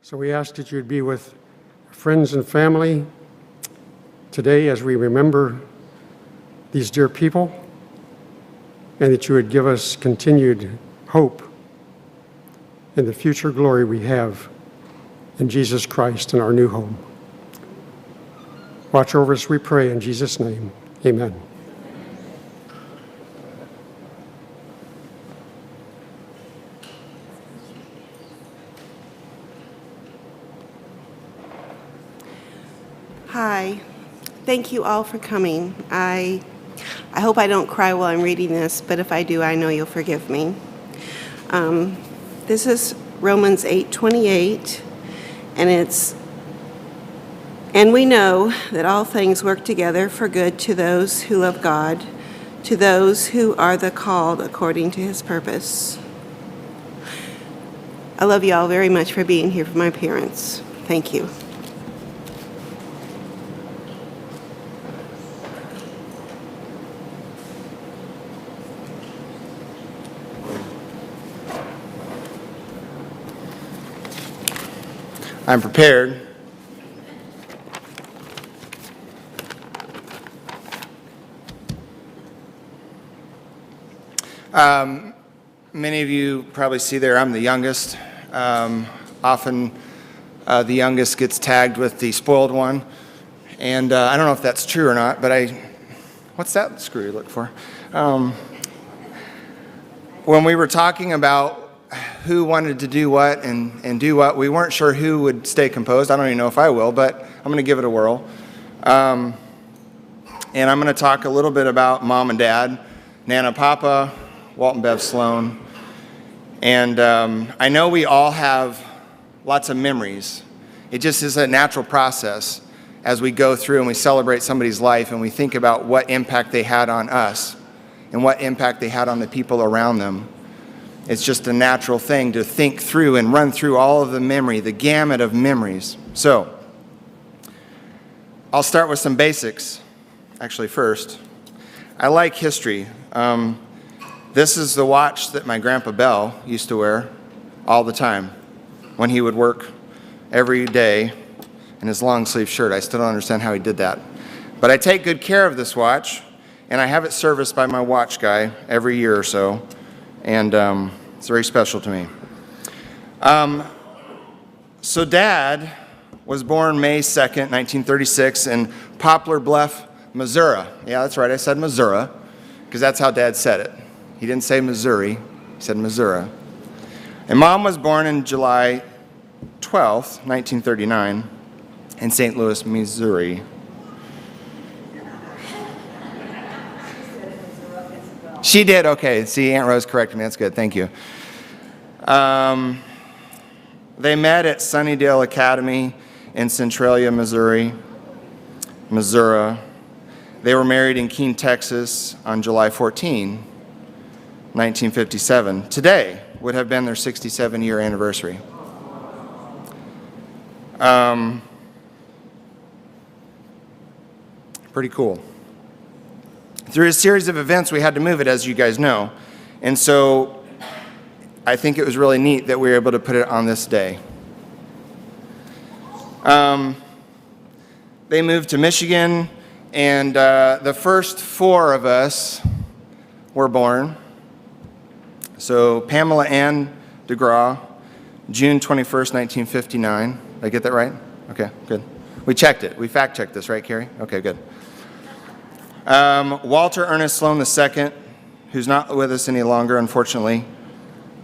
So we ask that you would be with friends and family today as we remember these dear people, and that you would give us continued hope in the future glory we have in Jesus Christ in our new home. Watch over us, we pray, in Jesus' name. Amen. Hi. Thank you all for coming. I hope I don't cry while I'm reading this, but if I do, I know you'll forgive me. This is Romans 8:28, and we know that all things work together for good to those who love God, to those who are the called according to his purpose. I love you all very much for being here for my parents. Thank you. I'm prepared. Many of you probably see there I'm the youngest. Often the youngest gets tagged with the spoiled one. And I don't know if that's true or not, but what's that screw you look for? When we were talking about who wanted to do what and do what, we weren't sure who would stay composed. I don't even know if I will, but I'm going to give it a whirl. And I'm going to talk a little bit about Mom and Dad, Nana, Papa, Walt and Bev Sloan. And I know we all have lots of memories. It just is a natural process as we go through and we celebrate somebody's life and we think about what impact they had on us and what impact they had on the people around them. It's just a natural thing to think through and run through all of the memory, the gamut of memories. So, I'll start with some basics. Actually, first, I like history. This is the watch that my Grandpa Bell used to wear all the time when he would work every day in his long sleeve shirt. I still don't understand how he did that. But I take good care of this watch, and I have it serviced by my watch guy every year or so. And it's very special to me. So Dad was born May 2nd, 1936 in Poplar Bluff, Missouri. Yeah, that's right, I said Missouri, because that's how Dad said it. He didn't say Missouri, he said Missouri. And Mom was born in July 12th, 1939 in St. Louis, Missouri. She did, okay. See, Aunt Rose corrected me. That's good, thank you. They met at Sunnydale Academy in Centralia, Missouri. They were married in Keene, Texas on July 14, 1957. Today would have been their 67-year anniversary. Pretty cool. Through a series of events, we had to move it, as you guys know. And so I think it was really neat that we were able to put it on this day. They moved to Michigan, and the first four of us were born. So Pamela Ann DeGraw, June 21st, 1959. Did I get that right? Okay, good. We checked it. We fact-checked this, right, Carrie? Okay, good. Walter Ernest Sloan II, who's not with us any longer, unfortunately,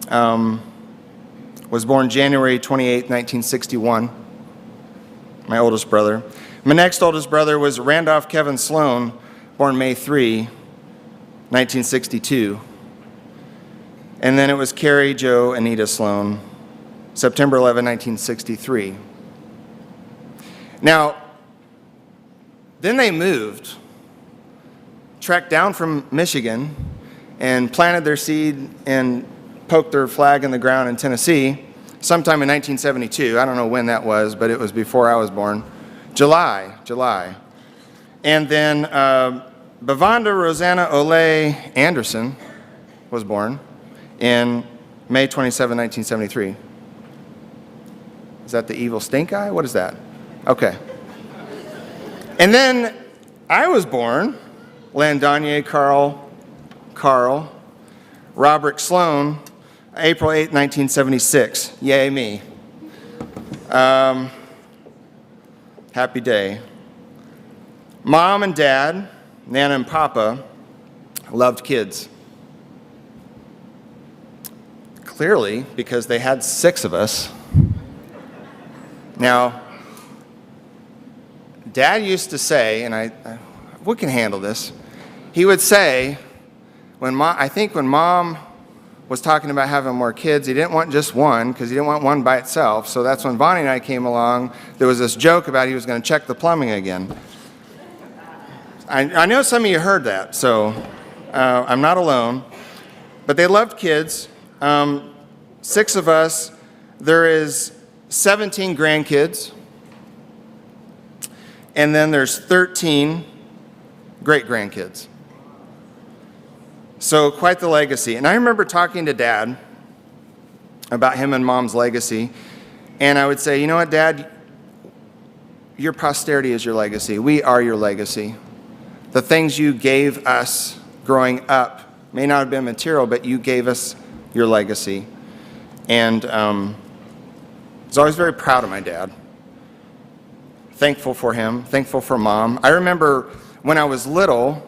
was born January 28, 1961, my oldest brother. My next oldest brother was Randolph Kevin Sloan, born May 3, 1962. And then it was Carrie Jo Anita Sloan, September 11, 1963. Now, then they moved, trekked down from Michigan, and planted their seed and poked their flag in the ground in Tennessee sometime in 1972. I don't know when that was, but it was before I was born. July. And then Bavanda Rosanna Ole Anderson was born in May 27, 1973. Is that the evil stink eye? What is that? Okay. And then I was born, Landonier Carl, Robert Sloan, April 8, 1976. Yay, me. Happy day. Mom and Dad, Nana and Papa, loved kids. Clearly, because they had 6 of us. Now, Dad used to say, and we can handle this. He would say, I think when Mom was talking about having more kids, he didn't want just one, because he didn't want one by itself. So that's when Bonnie and I came along. There was this joke about he was going to check the plumbing again. I know some of you heard that, so I'm not alone. But they loved kids. 6 of us. There is 17 grandkids. And then there's 13 great-grandkids. So quite the legacy. And I remember talking to Dad about him and Mom's legacy. And I would say, you know what, Dad? Your posterity is your legacy. We are your legacy. The things you gave us growing up may not have been material, but you gave us your legacy. And I was always very proud of my dad. Thankful for him, thankful for Mom. I remember when I was little,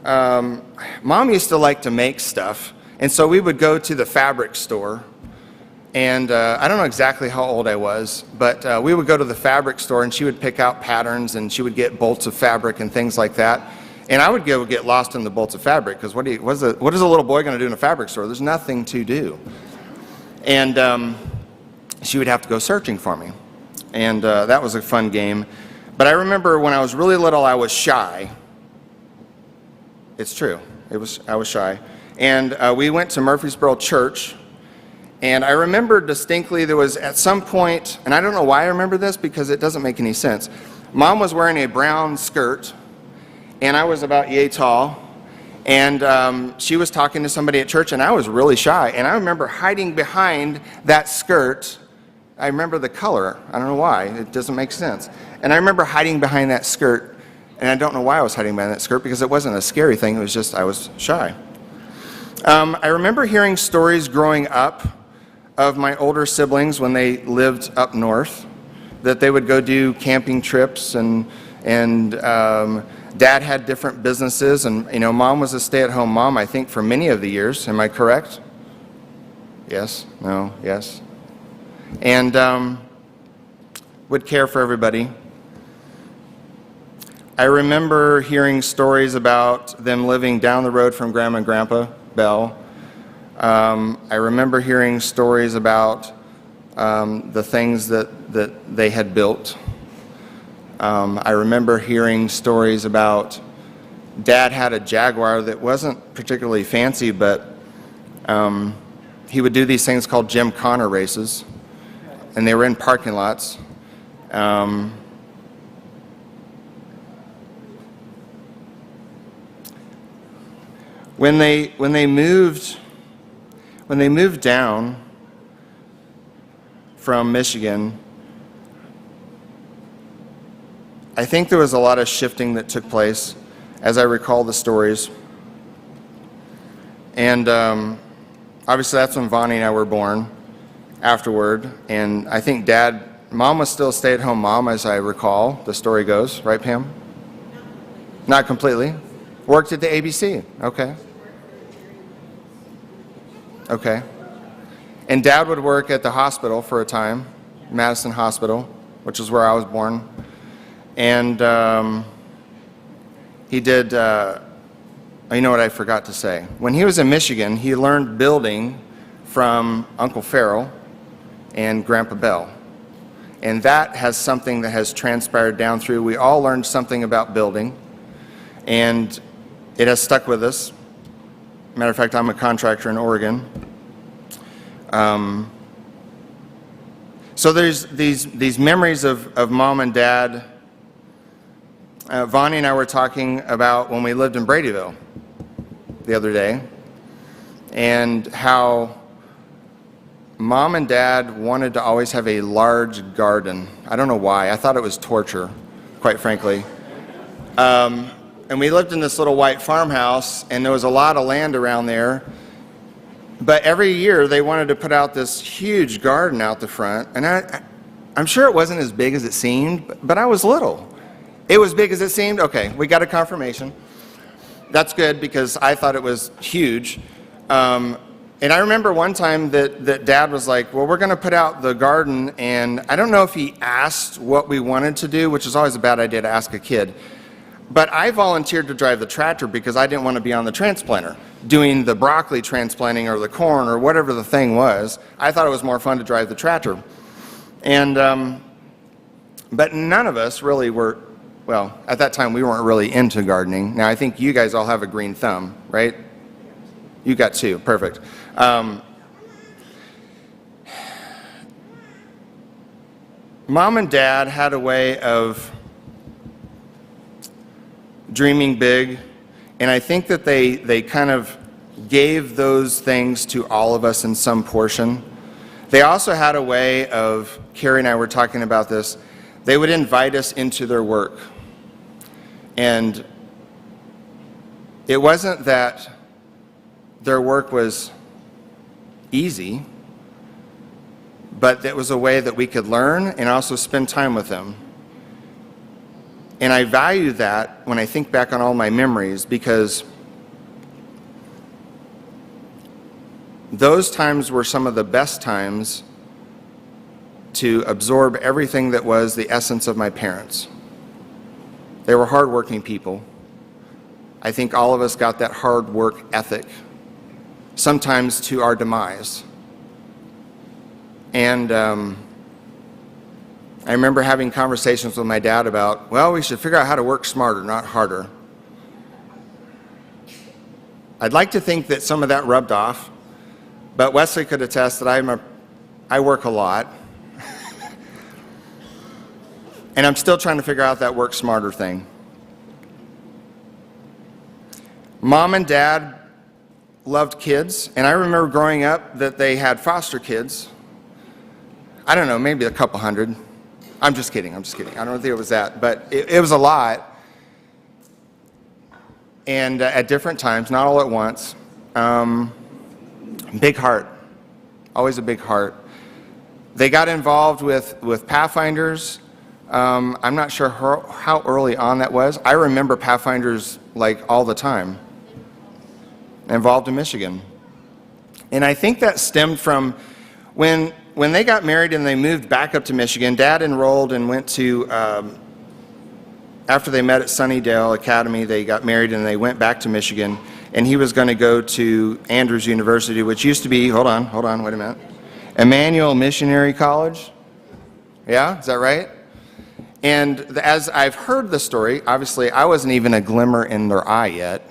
Mom used to like to make stuff. And so we would go to the fabric store. And I don't know exactly how old I was, but we would go to the fabric store and she would pick out patterns and she would get bolts of fabric and things like that. And I would go get lost in the bolts of fabric because what is a little boy going to do in a fabric store? There's nothing to do. And she would have to go searching for me. And that was a fun game. But I remember when I was really little, I was shy. It's true. I was shy. And we went to Murfreesboro Church. And I remember distinctly there was at some point, and I don't know why I remember this because it doesn't make any sense. Mom was wearing a brown skirt, and I was about yay tall. And she was talking to somebody at church, and I was really shy. And I remember hiding behind that skirt. I remember the color. I don't know why. It doesn't make sense. And I remember hiding behind that skirt, and I don't know why I was hiding behind that skirt because it wasn't a scary thing. It was just I was shy. I remember hearing stories growing up of my older siblings when they lived up north, that they would go do camping trips, and Dad had different businesses, and Mom was a stay-at-home mom, I think, for many of the years. Am I correct? Yes? No? Yes? And would care for everybody. I remember hearing stories about them living down the road from Grandma and Grandpa Bell. I remember hearing stories about the things that they had built. I remember hearing stories about Dad had a Jaguar that wasn't particularly fancy, but he would do these things called Jim Connor races, and they were in parking lots. When they moved down from Michigan, I think there was a lot of shifting that took place, as I recall the stories. And obviously that's when Vonnie and I were born afterward. And I think Mom was still a stay-at-home mom, as I recall, the story goes. Right, Pam? Not completely. Worked at the ABC. Okay. Okay. And Dad would work at the hospital for a time, Madison Hospital, which is where I was born. And he did, you know what I forgot to say. When he was in Michigan, he learned building from Uncle Farrell and Grandpa Bell. And that has something that has transpired down through. We all learned something about building, and it has stuck with us. Matter of fact, I'm a contractor in Oregon. So there's these memories of Mom and Dad. Vonnie and I were talking about when we lived in the other day, and how Mom and Dad wanted to always have a large garden. I don't know why. I thought it was torture, quite frankly. And we lived in this little white farmhouse, and there was a lot of land around there. But every year they wanted to put out this huge garden out the front. And I'm sure it wasn't as big as it seemed, but I was little. It was big as it seemed? Okay, we got a confirmation. That's good because I thought it was huge. And I remember one time that Dad was like, well, we're going to put out the garden. And I don't know if he asked what we wanted to do, which is always a bad idea to ask a kid. But I volunteered to drive the tractor because I didn't want to be on the transplanter doing the broccoli transplanting or the corn or whatever the thing was. I thought it was more fun to drive the tractor. And but none of us really were, well, at that time we weren't really into gardening. Now I think you guys all have a green thumb, right? You got two, perfect. Mom and Dad had a way of dreaming big, and I think that they kind of gave those things to all of us in some portion. They also had a way of, Carrie and I were talking about this, they would invite us into their work. And it wasn't that their work was easy, but it was a way that we could learn and also spend time with them. And I value that when I think back on all my memories, because those times were some of the best times to absorb everything that was the essence of my parents. They were hardworking people. I think all of us got that hard work ethic, sometimes to our demise. And I remember having conversations with my dad about, well, we should figure out how to work smarter, not harder. I'd like to think that some of that rubbed off, but Wesley could attest that I work a lot. And I'm still trying to figure out that work smarter thing. Mom and Dad loved kids, and I remember growing up that they had foster kids. I don't know, maybe a couple hundred. I'm just kidding. I don't think it was that, but it was a lot. And at different times, not all at once. Big heart, always a big heart. They got involved with Pathfinders. I'm not sure how early on that was. I remember Pathfinders like all the time. Involved in Michigan. And I think that stemmed from when they got married and they moved back up to Michigan. Dad enrolled and went to, after they met at Sunnydale Academy, they got married and they went back to Michigan. And he was going to go to Andrews University, which used to be, hold on, wait a minute, Emmanuel Missionary College. Yeah, is that right? And as I've heard the story, obviously I wasn't even a glimmer in their eye yet,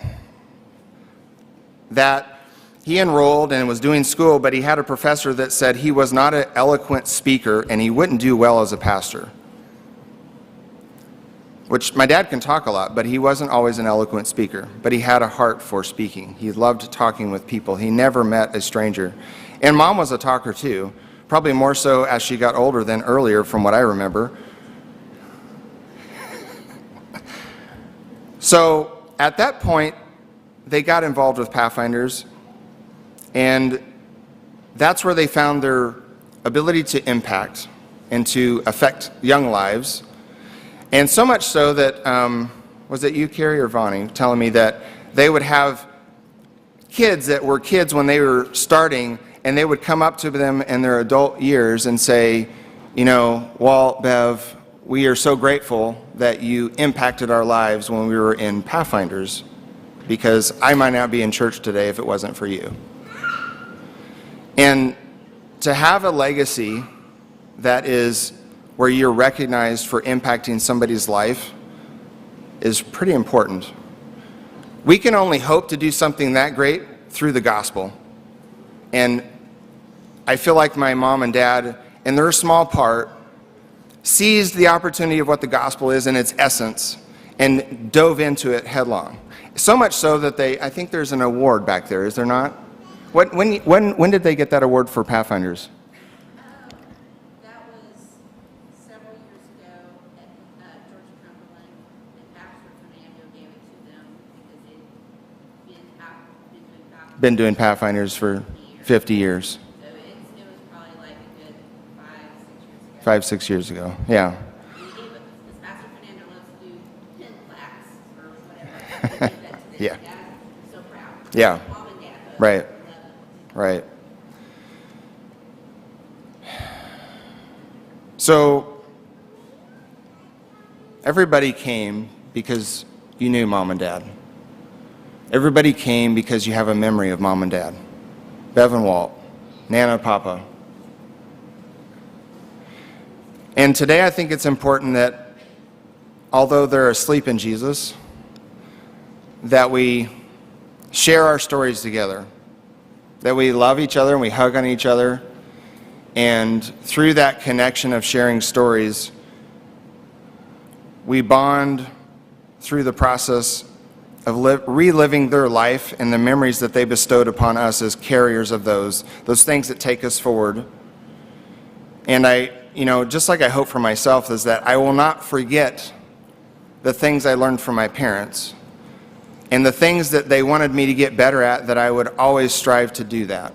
that he enrolled and was doing school, but he had a professor that said he was not an eloquent speaker and he wouldn't do well as a pastor. Which my dad can talk a lot, but he wasn't always an eloquent speaker. But he had a heart for speaking. He loved talking with people. He never met a stranger. And Mom was a talker too, probably more so as she got older than earlier from what I remember. So at that point, they got involved with Pathfinders, and that's where they found their ability to impact and to affect young lives. And so much so that, was it you, Carrie, or Vonnie, telling me that they would have kids that were kids when they were starting, and they would come up to them in their adult years and say, you know, Walt, Bev, we are so grateful that you impacted our lives when we were in Pathfinders, because I might not be in church today if it wasn't for you. And to have a legacy that is where you're recognized for impacting somebody's life is pretty important. We can only hope to do something that great through the gospel. And I feel like my mom and dad, in their small part, seized the opportunity of what the gospel is in its essence and dove into it headlong. So much so that I think there's an award back there, is there not? When did they get that award for Pathfinders? That was several years ago at Georgia Cumberland, and Pastor Fernando gave it to them because they'd been doing Pathfinders for 50 years. So it was probably like a good 5, 6 years ago. 5, 6 years ago, yeah. And he gave it, because Pastor Fernando loves to do pin plaques or whatever. He gave that to them. Yeah. Dad was so proud. Yeah. Mom and Dad both Right. loved it. Right. So, everybody came because you knew Mom and Dad. Everybody came because you have a memory of Mom and Dad. Bev and Walt, Nana, Papa. And today I think it's important that, although they're asleep in Jesus, that we share our stories together. That we love each other and we hug on each other. And through that connection of sharing stories, we bond through the process of reliving their life and the memories that they bestowed upon us as carriers of those things that take us forward. And just like I hope for myself, is that I will not forget the things I learned from my parents and the things that they wanted me to get better at, that I would always strive to do that.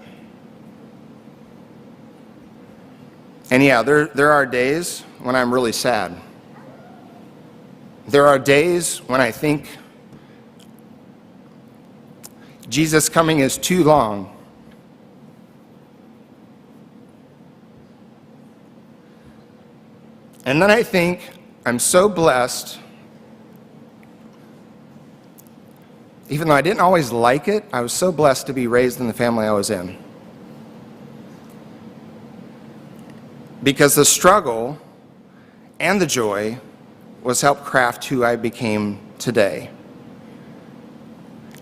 And yeah, there are days when I'm really sad. There are days when I think Jesus coming is too long. And then I think I'm so blessed. Even though I didn't always like it, I was so blessed to be raised in the family I was in. Because the struggle and the joy was helped craft who I became today.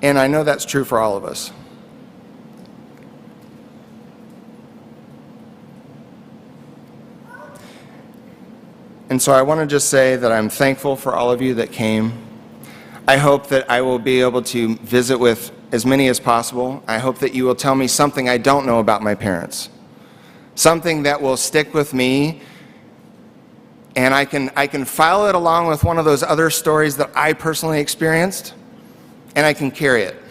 And I know that's true for all of us. And so I want to just say that I'm thankful for all of you that came. I hope that I will be able to visit with as many as possible. I hope that you will tell me something I don't know about my parents. Something that will stick with me, and I can file it along with one of those other stories that I personally experienced, and I can carry it.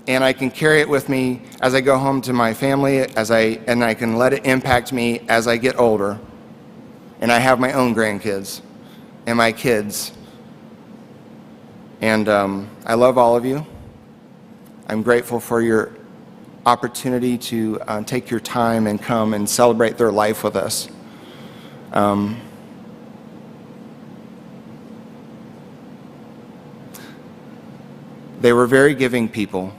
And I can carry it with me as I go home to my family, and I can let it impact me as I get older. And I have my own grandkids and my kids. And I love all of you. I'm grateful for your opportunity to take your time and come and celebrate their life with us. They were very giving people.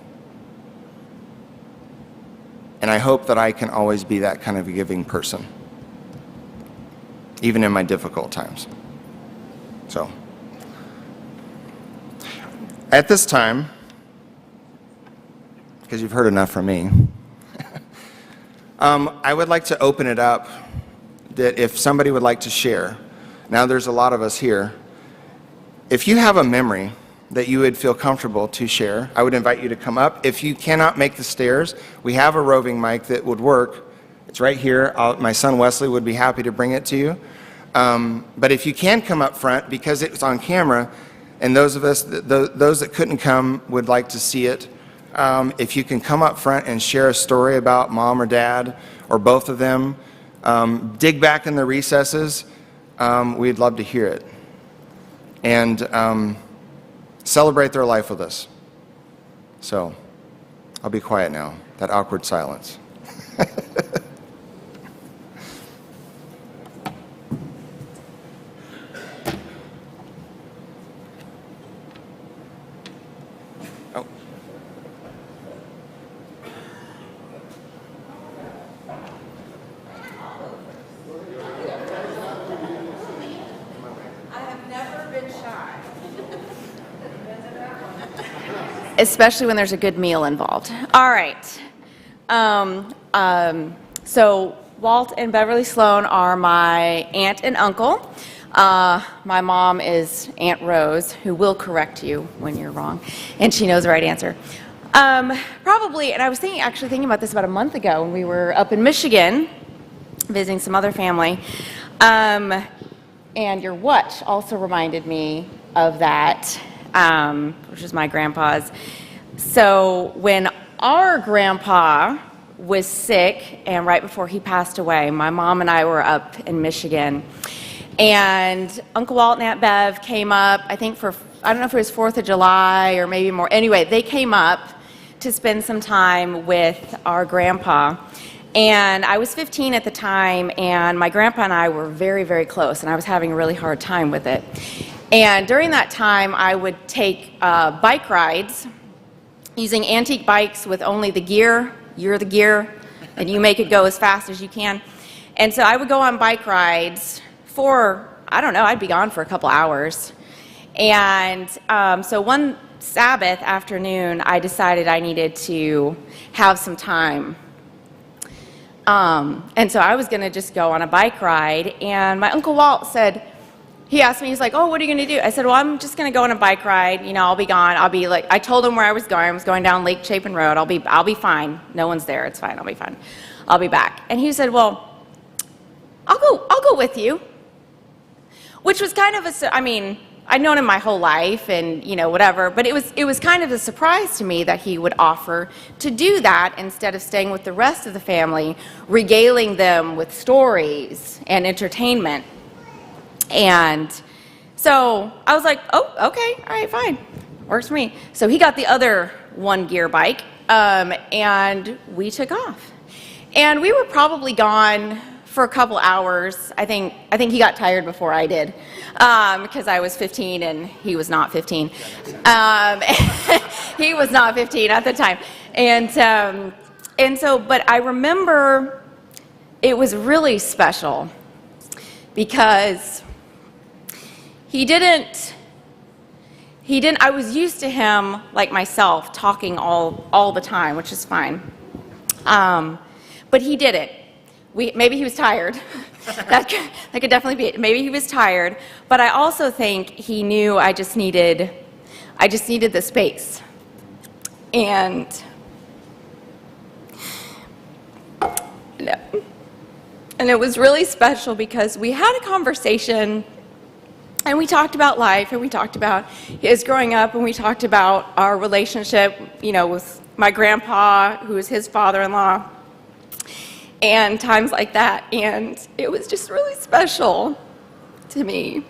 And I hope that I can always be that kind of a giving person, even in my difficult times. So, at this time, because you've heard enough from me, I would like to open it up that if somebody would like to share. Now there's a lot of us here. If you have a memory that you would feel comfortable to share, I would invite you to come up. If you cannot make the stairs, we have a roving mic that would work. It's right here. My son Wesley would be happy to bring it to you. But if you can come up front, because it's on camera, and those of us, those that couldn't come would like to see it, if you can come up front and share a story about mom or dad, or both of them, dig back in the recesses, we'd love to hear it. And celebrate their life with us. So, I'll be quiet now. That awkward silence. Oh. I have never been shy. Especially when there's a good meal involved. All right. So Walt and Beverly Sloan are my aunt and uncle. My mom is Aunt Rose, who will correct you when you're wrong, and she knows the right answer. Probably, and I was actually thinking about this about a month ago when we were up in Michigan visiting some other family. And your what also reminded me of that, which is my grandpa's. So when our grandpa was sick, and right before he passed away, my mom and I were up in Michigan. And Uncle Walt and Aunt Bev came up, I think I don't know if it was 4th of July or maybe more. Anyway, they came up to spend some time with our grandpa. And I was 15 at the time, and my grandpa and I were very, very close, and I was having a really hard time with it. And during that time, I would take bike rides using antique bikes with only the gear. You're the gear, and you make it go as fast as you can. And so I would go on bike rides for, I don't know, I'd be gone for a couple hours. And so one Sabbath afternoon, I decided I needed to have some time. And so I was going to just go on a bike ride, and my Uncle Walt said, he asked me, he's like, oh, what are you going to do? I said, well, I'm just going to go on a bike ride. You know, I'll be gone. I told him where I was going. I was going down Lake Chapin Road. I'll be fine. No one's there. It's fine. I'll be fine. I'll be back. And he said, well, I'll go with you. Which was kind of I'd known him my whole life and, you know, whatever, but it was kind of a surprise to me that he would offer to do that instead of staying with the rest of the family, regaling them with stories and entertainment. And so I was like, oh, okay, all right, fine, works for me. So he got the other one-gear bike, and we took off. And we were probably gone for a couple hours. I think he got tired before I did, because I was 15 and he was not 15. He was not 15 at the time, and so. But I remember it was really special because he didn't. I was used to him, like myself, talking all the time, which is fine. But he didn't. Maybe he was tired. that could definitely be it. Maybe he was tired, but I also think he knew I just needed the space. And it was really special because we had a conversation, and we talked about life, and we talked about his growing up, and we talked about our relationship, you know, with my grandpa, who was his father-in-law, and times like that. And it was just really special to me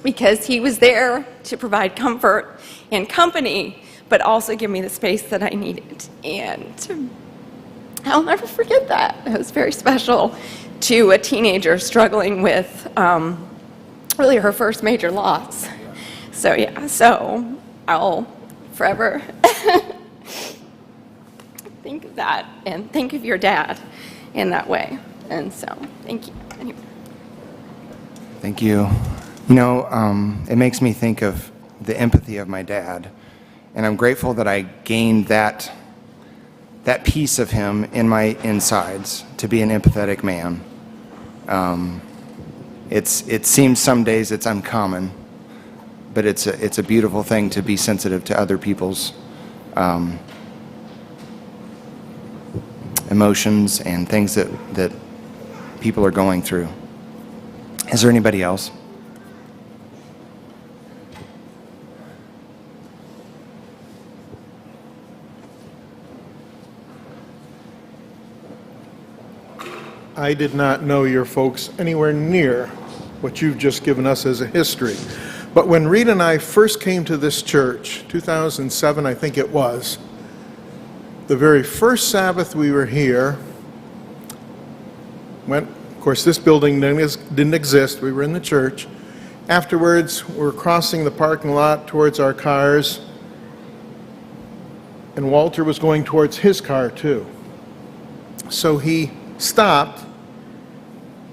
because he was there to provide comfort and company, but also give me the space that I needed. And I'll never forget that. It was very special to a teenager struggling with really her first major loss. So yeah, so I'll forever think of that and think of your dad in that way. And so, thank you. Anyway. Thank you. You know, it makes me think of the empathy of my dad, and I'm grateful that I gained that piece of him in my insides to be an empathetic man. It seems some days it's uncommon, but it's a beautiful thing to be sensitive to other people's emotions and things that people are going through. Is there anybody else? I did not know your folks anywhere near what you've just given us as a history. But when Rita and I first came to this church, 2007 I think it was, the very first Sabbath we were here, of course this building didn't exist, we were in the church. Afterwards, we were crossing the parking lot towards our cars, and Walter was going towards his car too. So he stopped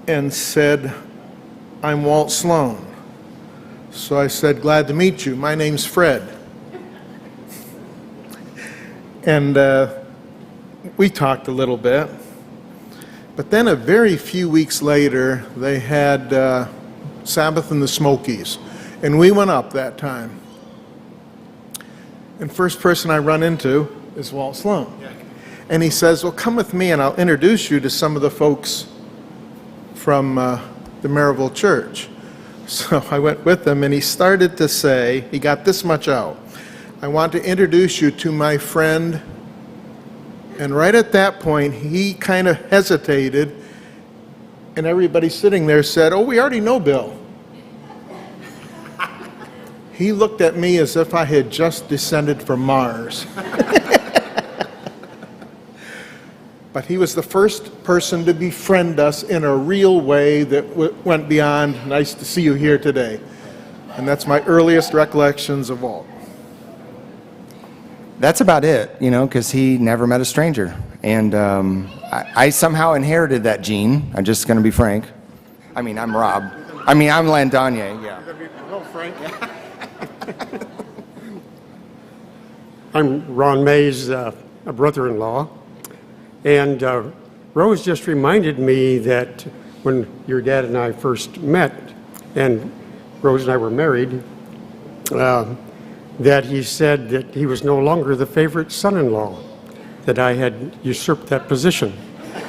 and said, "I'm Walt Sloan." So I said, "Glad to meet you. My name's Fred." And we talked a little bit. But then a very few weeks later, they had Sabbath in the Smokies. And we went up that time. And first person I run into is Walt Sloan. And he says, well, come with me and I'll introduce you to some of the folks from the Maryville church. So I went with him and he started to say, he got this much out. I want to introduce you to my friend. And right at that point, he kind of hesitated. And everybody sitting there said, oh, we already know Bill. He looked at me as if I had just descended from Mars. But he was the first person to befriend us in a real way that went beyond, nice to see you here today. And that's my earliest recollections of Walt. That's about it, you know, because he never met a stranger. And I somehow inherited that gene. I'm just going to be frank. I mean, I'm Rob. I mean, I'm Landonnier, yeah. Well, Frank. I'm Ron May's brother-in-law. And Rose just reminded me that when your dad and I first met, and Rose and I were married, that he said that he was no longer the favorite son-in-law, that I had usurped that position.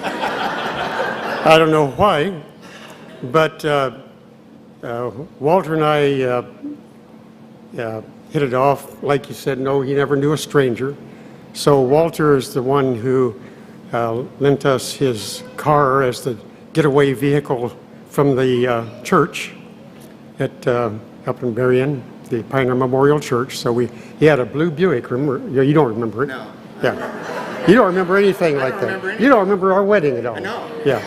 I don't know why, but Walter and I hit it off. Like you said, no, he never knew a stranger. So Walter is the one who lent us his car as the getaway vehicle from the church at up in Berrien, the Pioneer Memorial Church. So he had a blue Buick. Remember? You don't remember it? No. Yeah. You don't remember anything like that. You don't remember our wedding at all. I know. Yeah.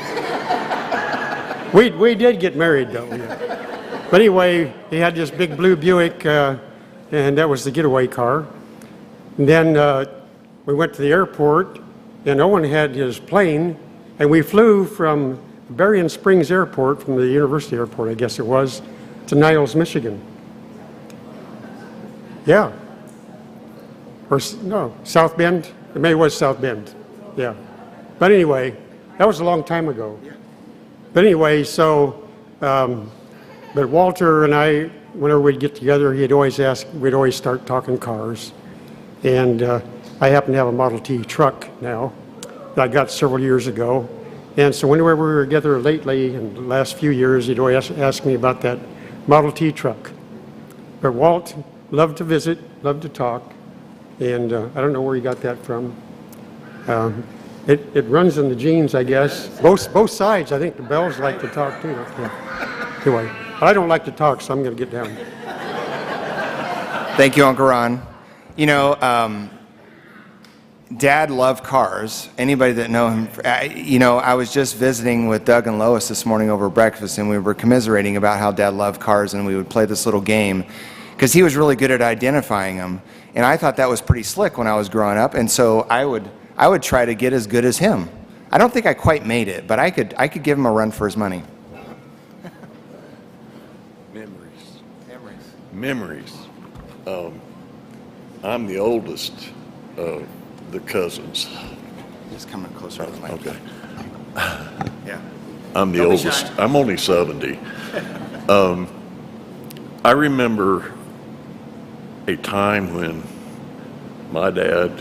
We did get married though. Yeah. But anyway, he had this big blue Buick, and that was the getaway car. And then we went to the airport, and Owen had his plane, and we flew from Berrien Springs Airport, from the University Airport, I guess it was, to Niles, Michigan. Yeah. Or, no, South Bend? It may was South Bend. Yeah. But anyway, that was a long time ago. But anyway, so, but Walter and I, whenever we'd get together, we'd always start talking cars. And I happen to have a Model T truck now that I got several years ago. And so whenever we were together lately, in the last few years, he'd always ask me about that Model T truck. But Walt loved to visit, loved to talk, and I don't know where he got that from. It runs in the genes, I guess. Both sides. I think the Bells like to talk too. Yeah. Anyway, I don't like to talk, so I'm going to get down. Thank you, Uncle Ron. You know, Dad loved cars. Anybody that know him, you know, I was just visiting with Doug and Lois this morning over breakfast, and we were commiserating about how Dad loved cars, and we would play this little game because he was really good at identifying them. And I thought that was pretty slick when I was growing up, and so I would try to get as good as him. I don't think I quite made it, but I could give him a run for his money. Memories. I'm the oldest of the cousins. Just coming closer to the mic. Okay. Yeah. I'm the Don't be oldest. shy. I'm only 70. I remember a time when my dad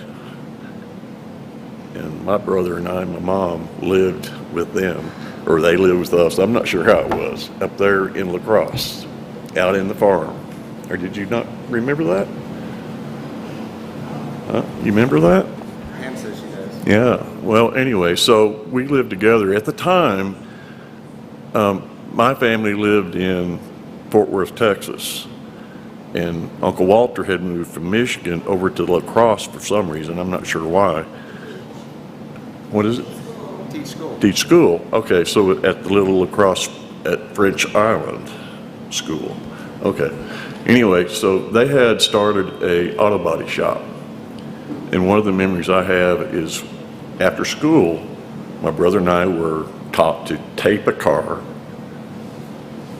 and my brother and I and my mom lived with them, or they lived with us. I'm not sure how it was, up there in La Crosse, out in the farm. Or did you not remember that? Huh? You remember that? Pam says she does. Yeah. Well, anyway, so we lived together. At the time, my family lived in Fort Worth, Texas. And Uncle Walter had moved from Michigan over to La Crosse for some reason. I'm not sure why. What is it? Teach school. Teach school. Okay, so at the little La Crosse at French Island School. Okay. Anyway, so they had started a auto body shop. And one of the memories I have is after school, my brother and I were taught to tape a car,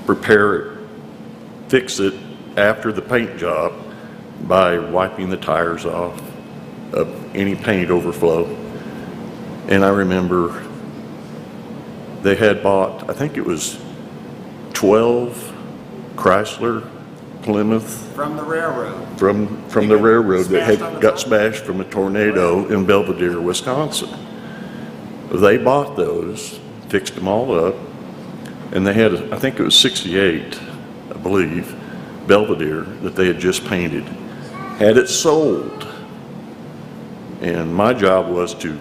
prepare it, fix it after the paint job by wiping the tires off of any paint overflow. And I remember they had bought, I think it was 12 Chrysler, Plymouth, From the railroad. from the railroad that Smashed on had the got top? smashed from a tornado in Belvidere, Wisconsin. They bought those, fixed them all up, and they had, I think it was 68, I believe, Belvedere that they had just painted, had it sold. And my job was to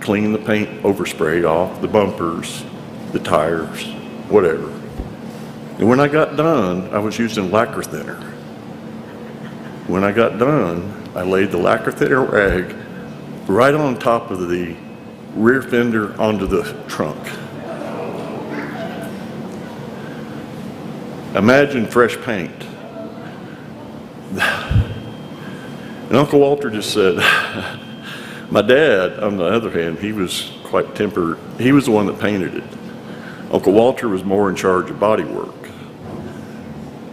clean the paint overspray off the bumpers, the tires, whatever. And when I got done, I was using lacquer thinner. When I got done, I laid the lacquer thinner rag right on top of the rear fender onto the trunk. Imagine fresh paint. And Uncle Walter just said, my dad, on the other hand, he was quite tempered. He was the one that painted it. Uncle Walter was more in charge of body work.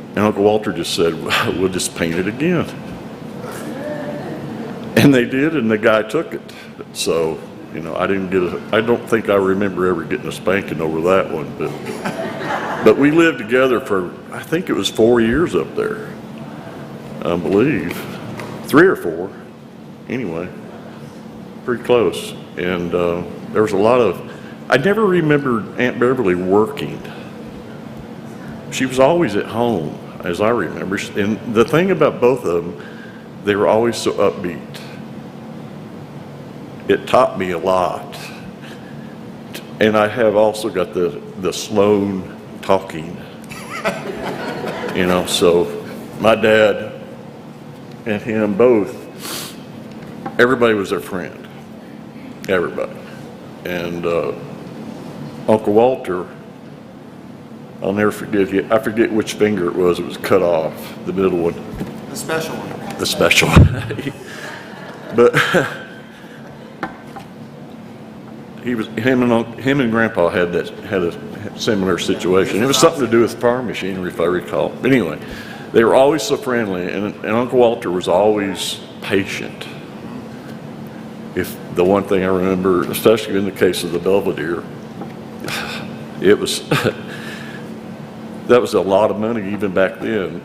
And Uncle Walter just said, well, we'll just paint it again. And they did, and the guy took it. So, I I don't think I remember ever getting a spanking over that one, but we lived together for, I think it was 4 years up there, I believe, 3 or 4, anyway, pretty close. And there was a lot of, I never remembered Aunt Beverly working. She was always at home, as I remember. And the thing about both of them, they were always so upbeat. It taught me a lot. And I have also got the Sloan talking. So my dad and him both, everybody was their friend. Everybody. And Uncle Walter, I'll never forget, I forget which finger it was cut off, the middle one. The special one. The special one. But him and Grandpa had a similar situation. It was something to do with farm machinery, if I recall. But anyway, they were always so friendly, and Uncle Walter was always patient. If the one thing I remember, especially in the case of the Belvedere, it was that was a lot of money even back then.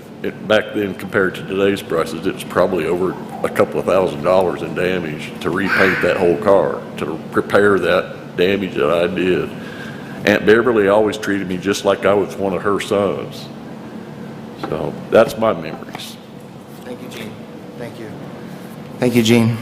Back then, compared to today's prices, it was probably over a couple of $1,000s in damage to repaint that whole car, to repair that damage that I did. Aunt Beverly always treated me just like I was one of her sons. So that's my memories. Thank you, Gene. Thank you. Thank you, Gene.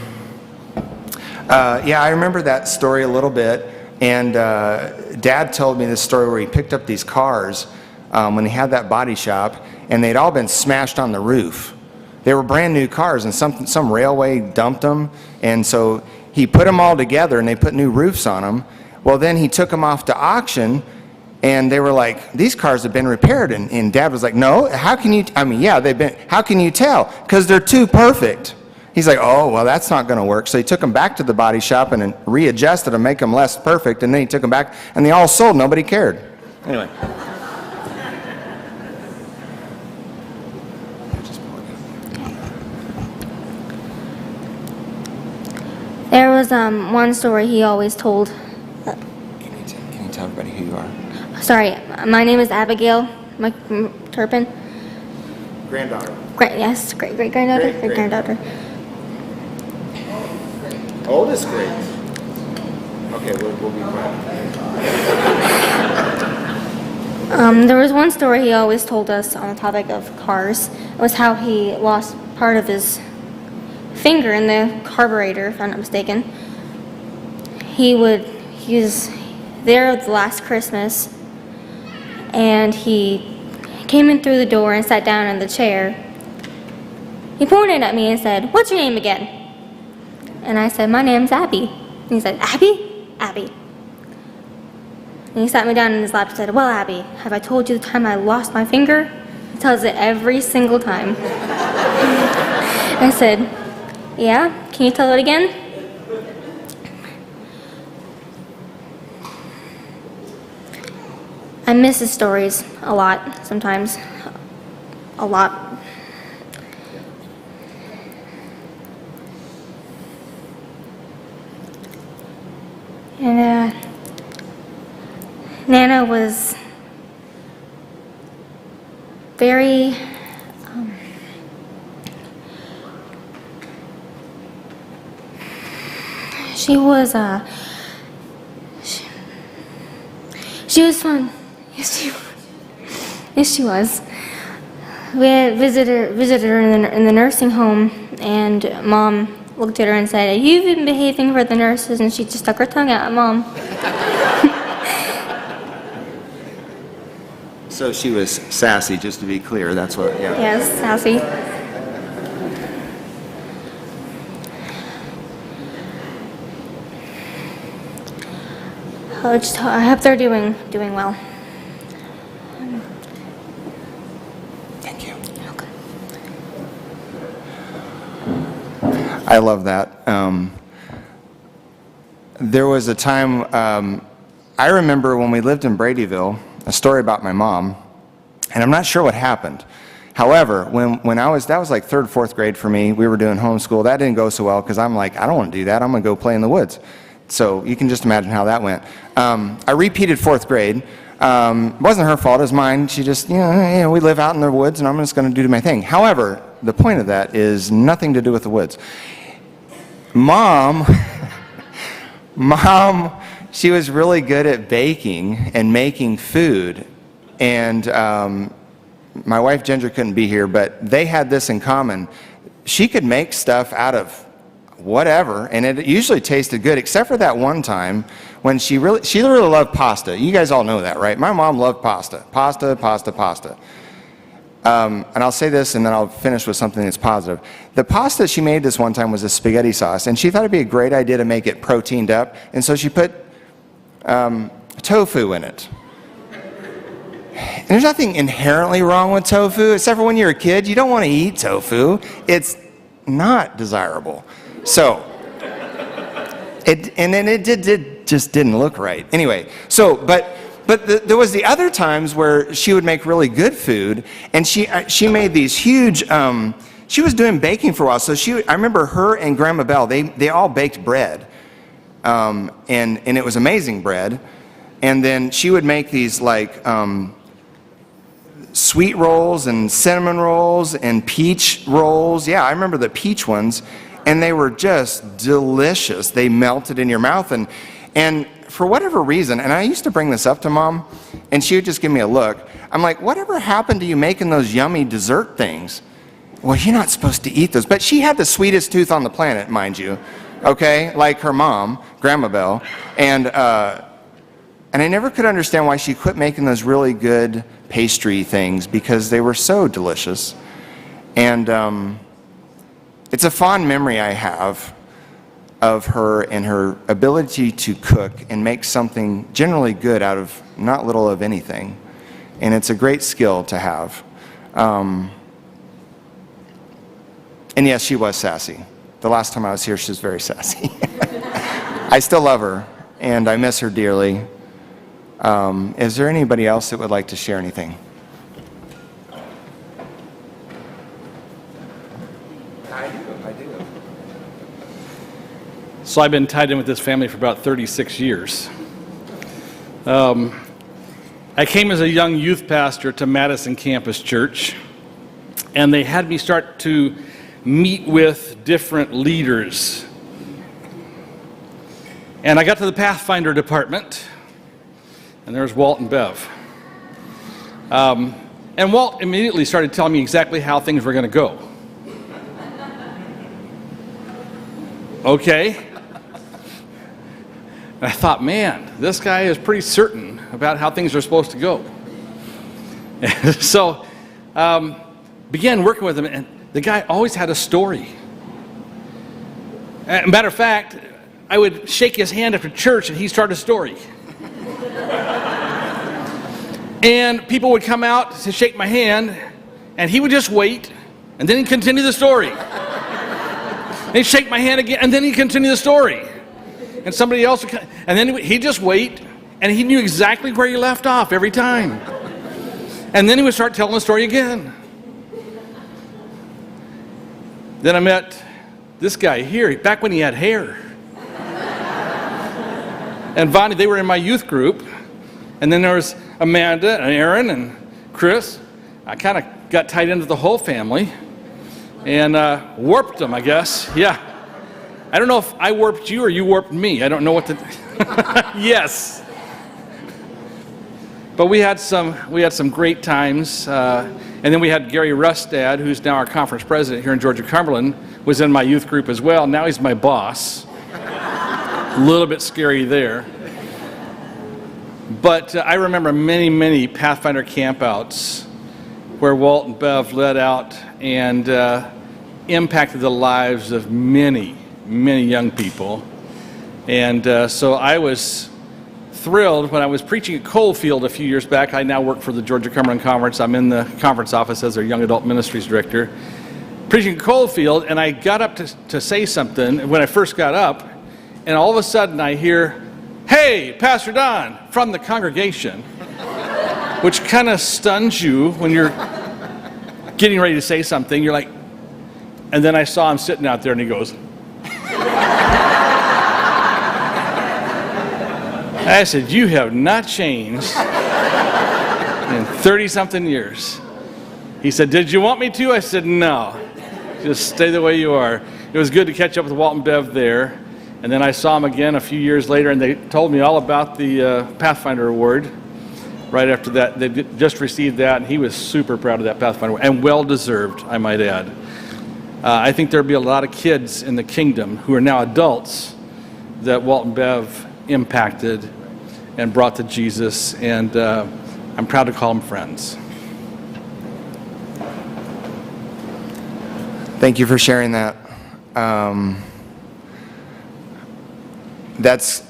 Yeah, I remember that story a little bit. And Dad told me this story where he picked up these cars when he had that body shop, and they'd all been smashed on the roof. They were brand new cars, and some railway dumped them, and so he put them all together, and they put new roofs on them. Well, then he took them off to auction, and they were like, these cars have been repaired. And Dad was like, no, how can you, yeah, they've been, how can you tell? Because they're too perfect. He's like, oh, well, that's not going to work. So he took them back to the body shop and readjusted them, make them less perfect, and then he took them back, and they all sold. Nobody cared. Anyway. There was one story he always told. Can you tell everybody who you are? Sorry, my name is Abigail Turpin. Granddaughter. Yes, great-granddaughter? Great. Great-granddaughter. Oldest great. Okay, we'll be quiet. There was one story he always told us on the topic of cars. It was how he lost part of his finger in the carburetor, if I'm not mistaken. He was there the last Christmas, and he came in through the door and sat down in the chair. He pointed at me and said, "What's your name again?" And I said, "My name's Abby." And he said, "Abby?" "Abby." And he sat me down in his lap and said, "Well, Abby, have I told you the time I lost my finger?" He tells it every single time. I said, "Yeah, can you tell it again?" I miss his stories a lot, sometimes. A lot. And Nana was very she was she was fun. Yes, she was. We had visited her in the nursing home, and Mom looked at her and said, "You've been behaving for the nurses," and she just stuck her tongue out at Mom. So she was sassy, just to be clear. That's what, yeah. Yes, sassy. I hope they're doing well. Thank you. Okay. I love that. There was a time, I remember when we lived in Bradyville, a story about my mom, and I'm not sure what happened. However, when that was like 3rd, 4th grade for me, we were doing homeschool. That didn't go so well because I'm like, I don't want to do that. I'm going to go play in the woods. So you can just imagine how that went. I repeated 4th grade. It wasn't her fault, it was mine. She just, we live out in the woods and I'm just going to do my thing. However, the point of that is nothing to do with the woods. Mom, she was really good at baking and making food. And my wife Ginger couldn't be here, but they had this in common. She could make stuff out of whatever, and it usually tasted good, except for that one time when she really loved pasta. You guys all know that, right? My mom loved pasta. And I'll say this, and then I'll finish with something that's positive. The pasta she made this one time was a spaghetti sauce, and she thought it'd be a great idea to make it proteined up, and so she put tofu in it. And there's nothing inherently wrong with tofu, except for when you're a kid, you don't want to eat tofu. It's not desirable. So, it just didn't look right. Anyway, so, but there was the other times where she would make really good food, and she made these huge, she was doing baking for a while, so I remember her and Grandma Belle, they all baked bread, and it was amazing bread, and then she would make these like, sweet rolls and cinnamon rolls and peach rolls. Yeah, I remember the peach ones, and they were just delicious. They melted in your mouth, and for whatever reason, and I used to bring this up to Mom, and she would just give me a look. I'm like, whatever happened to you making those yummy dessert things? Well, you're not supposed to eat those. But she had the sweetest tooth on the planet, mind you, okay? Like her mom, Grandma Belle, and I never could understand why she quit making those really good pastry things, because they were so delicious. And it's a fond memory I have of her and her ability to cook and make something generally good out of not little of anything. And it's a great skill to have. And yes, she was sassy. The last time I was here, she was very sassy. I still love her, and I miss her dearly. Is there anybody else that would like to share anything? I do. So I've been tied in with this family for about 36 years. I came as a young youth pastor to Madison Campus Church, and they had me start to meet with different leaders. And I got to the Pathfinder department, and there's Walt and Bev. And Walt immediately started telling me exactly how things were going to go. Okay. And I thought, man, this guy is pretty certain about how things are supposed to go. And so, began working with him, and the guy always had a story. Matter of fact, I would shake his hand after church, and he'd start a story. And people would come out to shake my hand, and he would just wait, and then he'd continue the story. And he'd shake my hand again, and then he'd continue the story. And somebody else would come, and then he'd just wait, and he knew exactly where he left off every time. And then he would start telling the story again. Then I met this guy here, back when he had hair. And Vonnie, they were in my youth group. And then there was Amanda and Aaron and Chris. I kind of got tied into the whole family and warped them, I guess. Yeah. I don't know if I warped you or you warped me. I don't know what to. Yes. But we had some great times, and then we had Gary Rustad, who's now our conference president here in Georgia Cumberland, was in my youth group as well. Now he's my boss. A little bit scary there. But I remember many, many Pathfinder campouts where Walt and Bev led out and impacted the lives of many, many young people. And so I was thrilled when I was preaching at Coalfield a few years back. I now work for the Georgia Cumberland Conference. I'm in the conference office as their young adult ministries director. Preaching at Coalfield, and I got up to say something when I first got up, and all of a sudden I hear, "Hey, Pastor Don," from the congregation, which kind of stuns you when you're getting ready to say something. You're like, and then I saw him sitting out there, and he goes, I said, "You have not changed in 30-something years." He said, "Did you want me to?" I said, "No, just stay the way you are." It was good to catch up with Walt and Bev there. And then I saw them again a few years later, and they told me all about the Pathfinder Award. Right after that, they just received that, and he was super proud of that Pathfinder Award, and well-deserved, I might add. I think there'll be a lot of kids in the kingdom who are now adults that Walt and Bev impacted and brought to Jesus, and I'm proud to call them friends. Thank you for sharing that. That's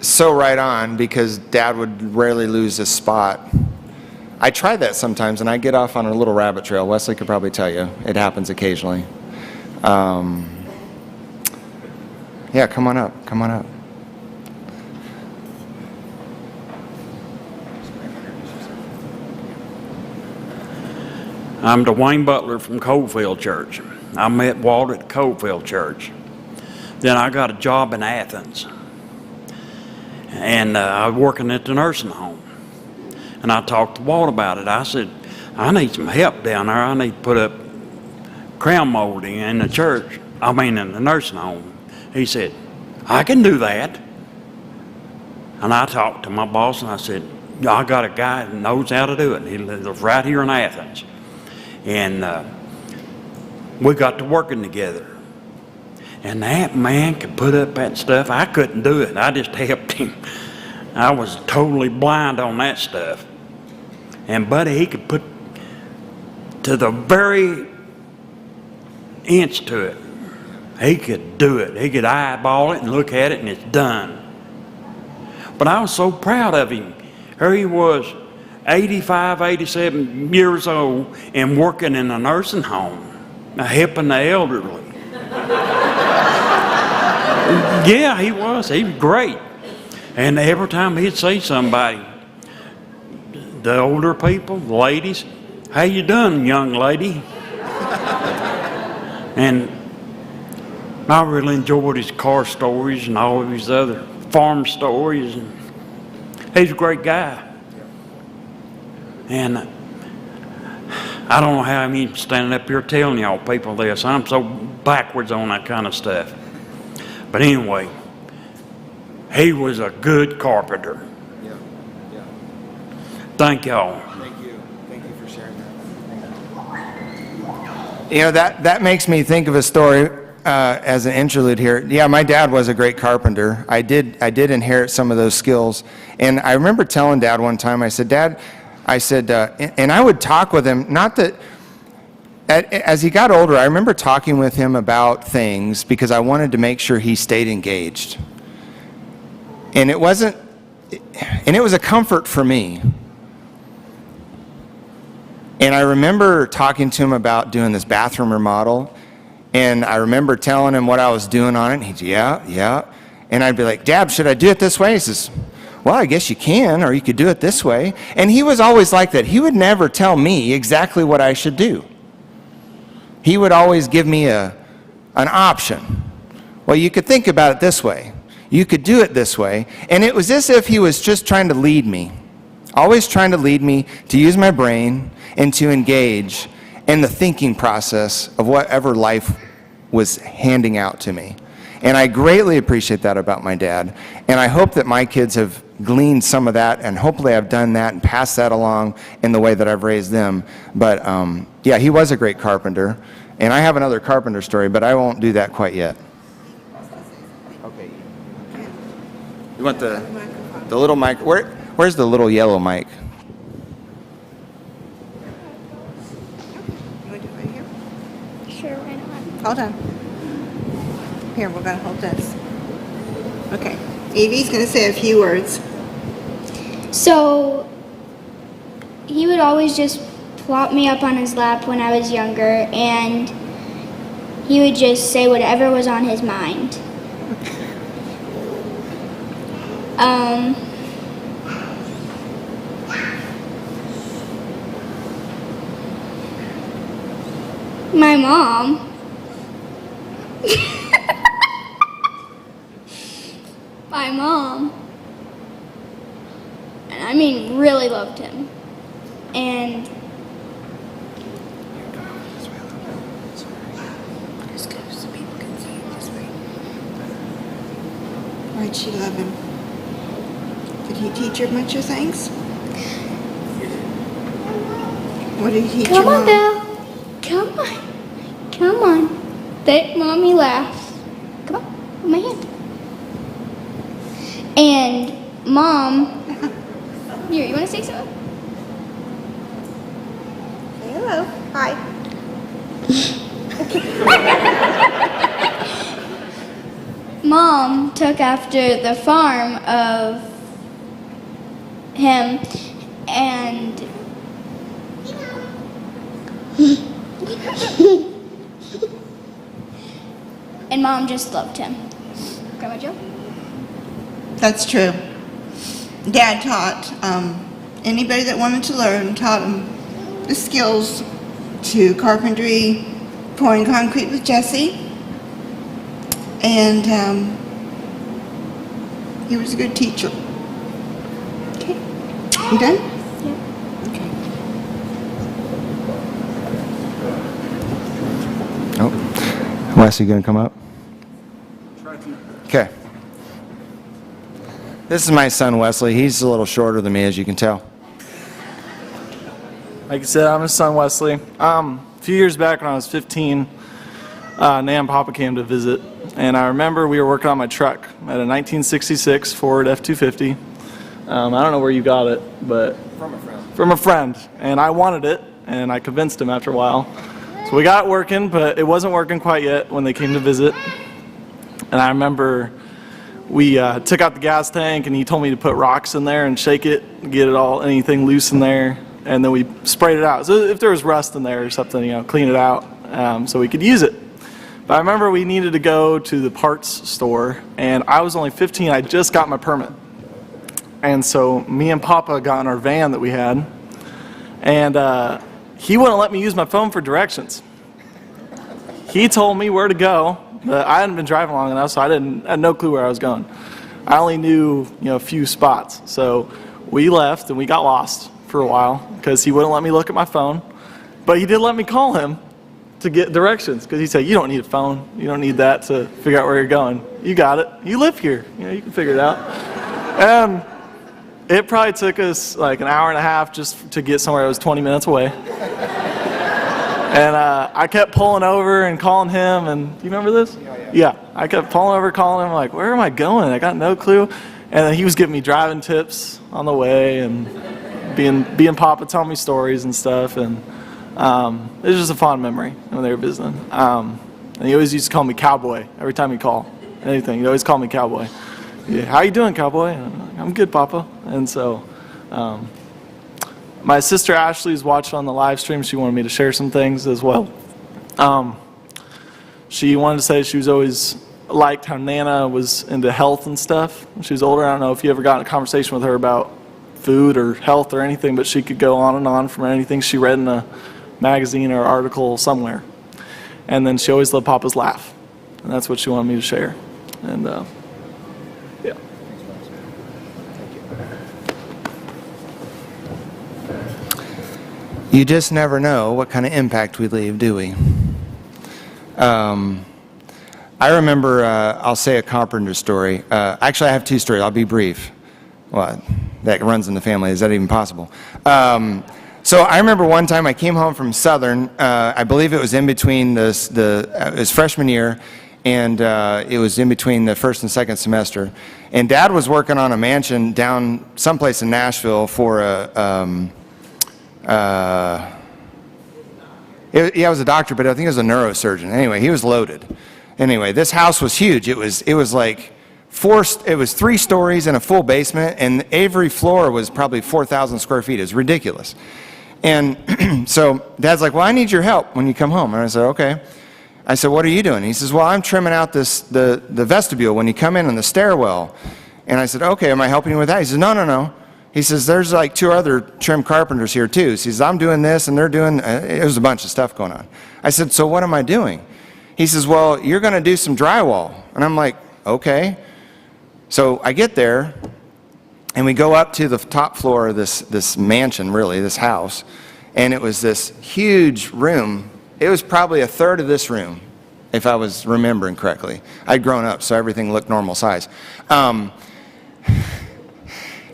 so right on, because Dad would rarely lose his spot. I try that sometimes, and I get off on a little rabbit trail. Wesley could probably tell you. It happens occasionally. Yeah, come on up. Come on up. I'm Dwayne Butler from Coalfield Church. I met Walt at Coalfield Church. Then I got a job in Athens. And I was working at the nursing home. And I talked to Walt about it. I said, "I need some help down there. I need to put up crown molding in the church. In the nursing home." He said, "I can do that." And I talked to my boss and I said, "I got a guy that knows how to do it. He lives right here in Athens." And we got to working together. And that man could put up that stuff. I couldn't do it. I just helped him. I was totally blind on that stuff. And buddy, he could put to the very inch to it. He could do it. He could eyeball it and look at it and it's done. But I was so proud of him. Here he was, 85, 87 years old and working in a nursing home, helping the elderly. Yeah, he was. He was great. And every time he'd see somebody, the older people, the ladies, "How you doing, young lady?" And I really enjoyed his car stories and all of his other farm stories. And he's a great guy. And I don't know how I'm even standing up here telling y'all people this. I'm so backwards on that kind of stuff. But anyway, he was a good carpenter. Yeah. Thank y'all. Thank you. Thank you for sharing that. You know, that makes me think of a story as an interlude here. Yeah, my dad was a great carpenter. I did inherit some of those skills. And I remember telling Dad one time, I said, "Dad," and I would talk with him, not that, as he got older, I remember talking with him about things because I wanted to make sure he stayed engaged. And it was a comfort for me. And I remember talking to him about doing this bathroom remodel, and I remember telling him what I was doing on it, and he'd, yeah. And I'd be like, "Dad, should I do it this way?" He says, "Well, I guess you can, or you could do it this way." And he was always like that. He would never tell me exactly what I should do. He would always give me an option. "Well, you could think about it this way. You could do it this way." And it was as if he was just trying to lead me always trying to lead me to use my brain and to engage in the thinking process of whatever life was handing out to me. And I greatly appreciate that about my dad. And I hope that my kids have gleaned some of that, and hopefully I've done that and passed that along in the way that I've raised them. But yeah, he was a great carpenter. And I have another carpenter story, but I won't do that quite yet. Okay. You want the little mic? Where's the little yellow mic? You want to do it right here? Sure, why not? Hold on. Here, we're going to hold this. Okay. Evie's going to say a few words. So he would always just plop me up on his lap when I was younger, and he would just say whatever was on his mind. My mom my mom, and I mean really loved him, and Why'd she love him? Did he teach her much of things? What did he teach come your on, mom? Belle, come on, come on, make mommy laugh. Come on, hold my hand. And Mom, here, you want to say something? Say hello. Hi. Mom took after the farm of him, and and Mom just loved him. Grandma Joe? That's true. Dad taught anybody that wanted to learn, taught them the skills to carpentry, pouring concrete with Jesse, and he was a good teacher. Okay, you done? Yeah. Okay. Oh, Wes, you gonna come up? Okay. This is my son, Wesley. He's a little shorter than me, as you can tell. Like I said, I'm his son, Wesley. A few years back when I was 15, Nan and Papa came to visit, and I remember we were working on my truck. I had a 1966 Ford F-250. I don't know where you got it, but From a friend. from a friend, and I wanted it, and I convinced him after a while. So we got it working, but it wasn't working quite yet when they came to visit. And I remember we took out the gas tank, and he told me to put rocks in there and shake it, get it all, anything loose in there, and then we sprayed it out. So if there was rust in there or something, clean it out so we could use it. But I remember we needed to go to the parts store, and I was only 15. I just got my permit. And so me and Papa got in our van that we had, and he wouldn't let me use my phone for directions. He told me where to go, but I hadn't been driving long enough, so I had no clue where I was going. I only knew, a few spots. So we left and we got lost for a while because he wouldn't let me look at my phone, but he did let me call him to get directions because he said, "You don't need a phone. You don't need that to figure out where you're going. You got it. You live here. You can figure it out." And it probably took us like an hour and a half just to get somewhere that was 20 minutes away. And I kept pulling over and calling him, and do you remember this? Yeah, I kept pulling over, calling him, like, where am I going? I got no clue. And then he was giving me driving tips on the way, and being Papa telling me stories and stuff, and it was just a fond memory when they were visiting. And he always used to call me Cowboy every time he'd call anything. He'd always call me Cowboy. Yeah, how you doing, Cowboy? I'm good, Papa. And so my sister Ashley's watching on the live stream. She wanted me to share some things as well. She wanted to say she was always liked how Nana was into health and stuff. When she was older, I don't know if you ever got in a conversation with her about food or health or anything, but she could go on and on from anything she read in a magazine or article somewhere. And then she always loved Papa's laugh. And that's what she wanted me to share. And yeah. you just never know what kind of impact we leave, do we? I remember, I'll say a carpenter story. Actually, I have two stories. I'll be brief. Well, that runs in the family. Is that even possible? So I remember one time I came home from Southern. I believe it was in between it was freshman year, and it was in between the first and second semester. And Dad was working on a mansion down someplace in Nashville for it was a doctor, but I think it was a neurosurgeon. Anyway, he was loaded. Anyway, this house was huge. It was like it was 3 stories and a full basement, and every floor was probably 4,000 square feet. It was ridiculous. And so Dad's like, well, I need your help when you come home. And I said, okay. I said, what are you doing? He says, well, I'm trimming out the vestibule when you come in the stairwell. And I said, okay, am I helping you with that? He says, no. He says, there's like 2 other trim carpenters here too. He says, I'm doing this and they're doing, it was a bunch of stuff going on. I said, so what am I doing? He says, well, you're going to do some drywall. And I'm like, okay. So I get there, and we go up to the top floor of this mansion, really, this house, and it was this huge room. It was probably a third of this room, if I was remembering correctly. I'd grown up, so everything looked normal size.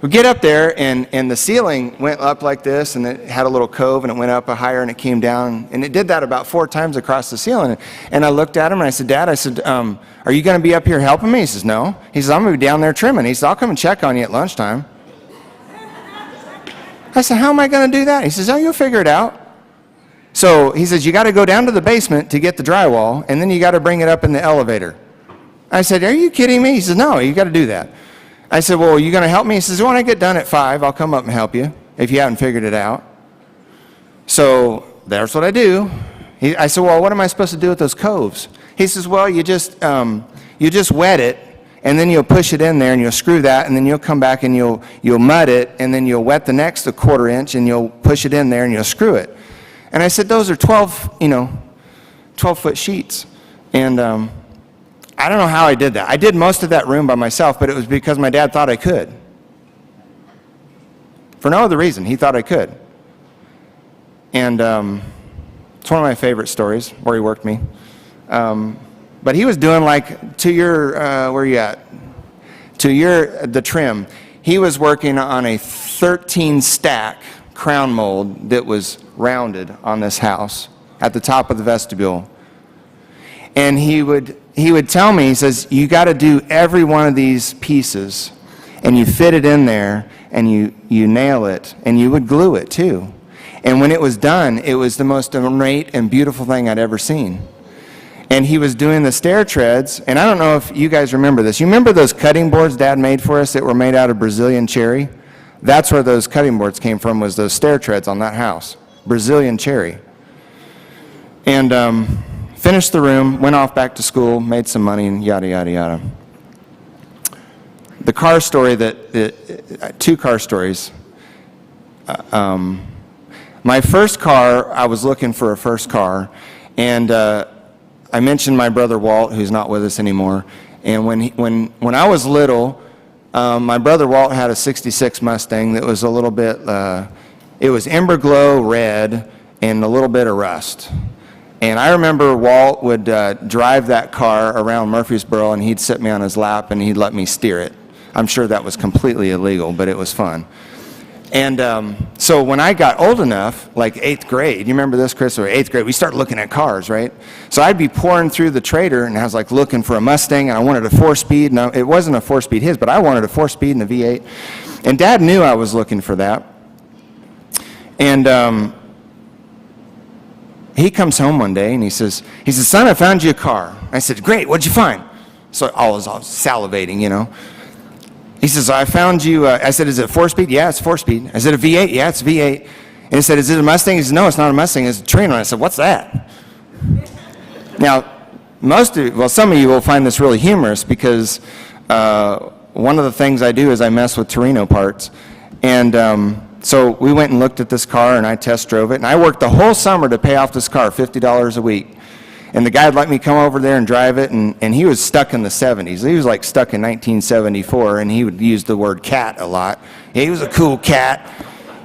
We get up there, and the ceiling went up like this, and it had a little cove, and it went up higher, and it came down, and it did that about 4 times across the ceiling. And I looked at him, and I said, Dad, are you going to be up here helping me? He says, no. He says, I'm going to be down there trimming. He says, I'll come and check on you at lunchtime. I said, how am I going to do that? He says, oh, you'll figure it out. So he says, you got to go down to the basement to get the drywall, and then you got to bring it up in the elevator. I said, are you kidding me? He says, no, you got to do that. I said, well, are you going to help me? He says, when I get done at 5, I'll come up and help you if you haven't figured it out. So that's what I do. I said, well, what am I supposed to do with those coves? He says, well, you just wet it, and then you'll push it in there, and you'll screw that, and then you'll come back and you'll mud it, and then you'll wet the next 1/4 inch, and you'll push it in there, and you'll screw it. And I said, those are 12-foot sheets. And I don't know how I did that. I did most of that room by myself, but it was because my dad thought I could. For no other reason, he thought I could. And it's one of my favorite stories where he worked me. But he was doing like where are you at? The trim. He was working on a 13-stack crown mold that was rounded on this house at the top of the vestibule. And he would tell me, he says, you got to do every one of these pieces, and you fit it in there, and you nail it, and you would glue it too. And when it was done, it was the most ornate and beautiful thing I'd ever seen. And he was doing the stair treads, and I don't know if you guys remember this. You remember those cutting boards Dad made for us that were made out of Brazilian cherry? That's where those cutting boards came from, was those stair treads on that house. Brazilian cherry. And finished the room, went off back to school, made some money, and yada, yada, yada. The car story 2 car stories. My first car, I was looking for a first car, and I mentioned my brother Walt, who's not with us anymore. And when I was little, my brother Walt had a '66 Mustang that was a little bit, it was ember glow red and a little bit of rust. And I remember Walt would drive that car around Murfreesboro, and he'd sit me on his lap and he'd let me steer it. I'm sure that was completely illegal, but it was fun. And so when I got old enough, like 8th grade, you remember this, Chris, or 8th grade, we started looking at cars, right? So I'd be pouring through the Trader, and I was like looking for a Mustang, and I wanted a 4-speed. No, it wasn't a 4-speed his, but I wanted a 4-speed and a V8. And Dad knew I was looking for that. And he comes home one day, and he says, son, I found you a car. I said, great, what'd you find? So I was all salivating, you know. He says, I found you, I said, is it 4-speed? Yeah, it's 4-speed. I said, a V8? Yeah, it's a V8. And he said, is it a Mustang? He said, no, it's not a Mustang, it's a Torino. I said, what's that? Now, some of you will find this really humorous, because one of the things I do is I mess with Torino parts. And so we went and looked at this car, and I test drove it. And I worked the whole summer to pay off this car, $50 a week. And the guy would let me come over there and drive it, and he was stuck in the 70s. He was like stuck in 1974, and he would use the word cat a lot. He was a cool cat.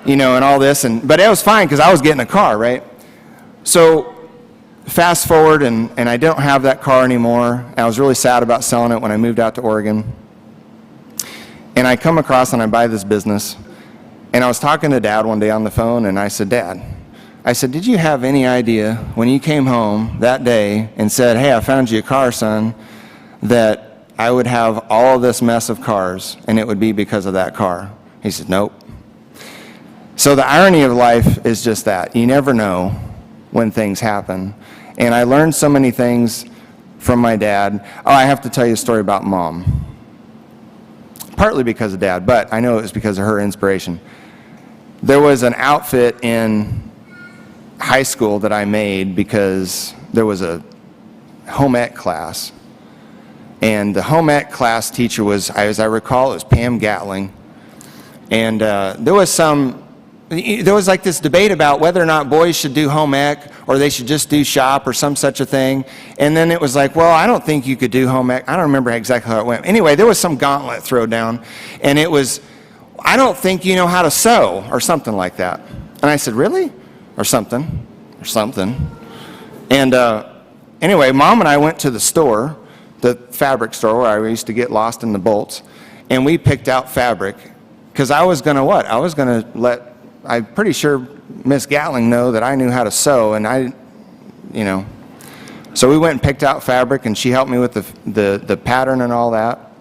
and all this. But it was fine because I was getting a car, right? So fast forward, and I don't have that car anymore. I was really sad about selling it when I moved out to Oregon. And I come across and I buy this business. And I was talking to Dad one day on the phone, and I said, Dad, did you have any idea when you came home that day and said, hey, I found you a car, son, that I would have all of this mess of cars, and it would be because of that car? He said, nope. So the irony of life is just that. You never know when things happen. And I learned so many things from my dad. Oh, I have to tell you a story about Mom. Partly because of Dad, but I know it was because of her inspiration. There was an outfit in high school that I made because there was a home ec class. And the home ec class teacher was, as I recall, it was Pam Gatling. And there was like this debate about whether or not boys should do home ec or they should just do shop or some such a thing. And then it was like, well, I don't think you could do home ec. I don't remember exactly how it went. Anyway, there was some gauntlet thrown down, and it was, I don't think you know how to sew or something like that. And I said, really? Or something. And anyway, Mom and I went to the store, the fabric store where I used to get lost in the bolts, and we picked out fabric because I was going to what? I was going to I'm pretty sure Miss Gatling know that I knew how to sew, and So we went and picked out fabric, and she helped me with the pattern and all that.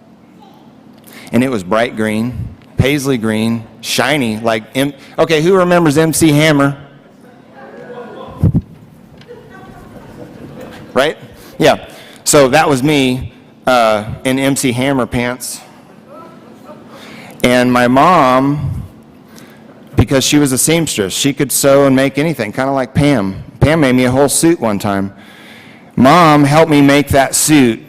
And it was bright green, paisley green, shiny, okay, who remembers MC Hammer? Right? Yeah. So that was me in MC Hammer pants. And my mom, because she was a seamstress, she could sew and make anything, kind of like Pam. Pam made me a whole suit one time. Mom helped me make that suit.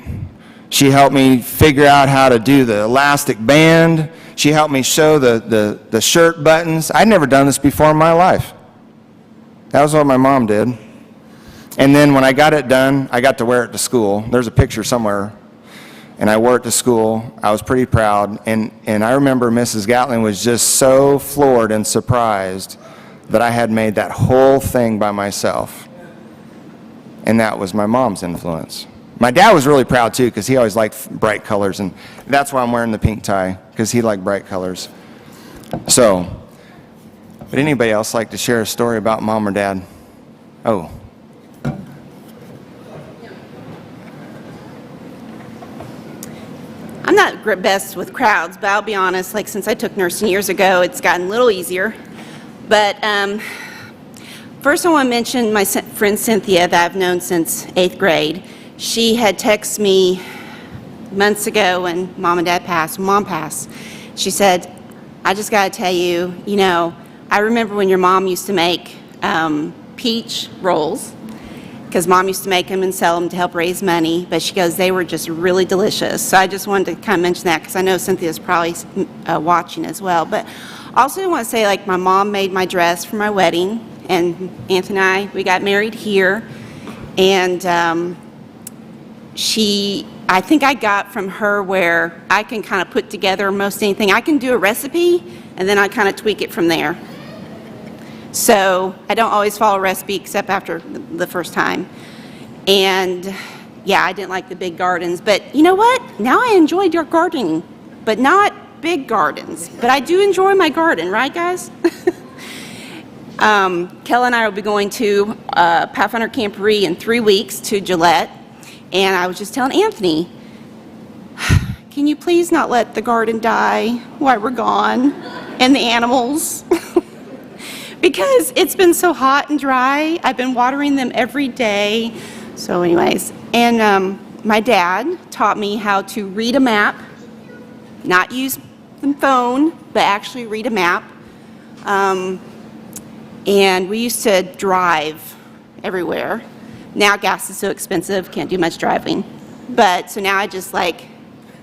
She helped me figure out how to do the elastic band. She helped me sew the shirt buttons. I'd never done this before in my life. That was what my mom did. And then when I got it done, I got to wear it to school. There's a picture somewhere. And I wore it to school. I was pretty proud. And I remember Mrs. Gatling was just so floored and surprised that I had made that whole thing by myself. And that was my mom's influence. My dad was really proud too, because he always liked bright colors, and that's why I'm wearing the pink tie, because he liked bright colors. So, would anybody else like to share a story about Mom or Dad? Oh. I'm not best with crowds, but I'll be honest, since I took nursing years ago, it's gotten a little easier. But first I want to mention my friend Cynthia that I've known since 8th grade. She had texted me months ago when Mom and Dad passed, when Mom passed. She said, I just got to tell you, I remember when your mom used to make peach rolls, because Mom used to make them and sell them to help raise money, but she goes, they were just really delicious. So I just wanted to kind of mention that, because I know Cynthia's probably watching as well. But also I want to say, my mom made my dress for my wedding, and Anthony and I, we got married here, and I think I got from her where I can kind of put together most anything. I can do a recipe, and then I kind of tweak it from there. So I don't always follow a recipe except after the first time. And yeah, I didn't like the big gardens, but you know what? Now I enjoy your gardening, but not big gardens. But I do enjoy my garden, right guys? Kel and I will be going to Pathfinder Camporee in 3 weeks to Gillette. And I was just telling Anthony, can you please not let the garden die while we're gone, and the animals? Because it's been so hot and dry. I've been watering them every day. So anyways, and my dad taught me how to read a map, not use the phone, but actually read a map. And we used to drive everywhere. Now gas is so expensive, can't do much driving. But so now I just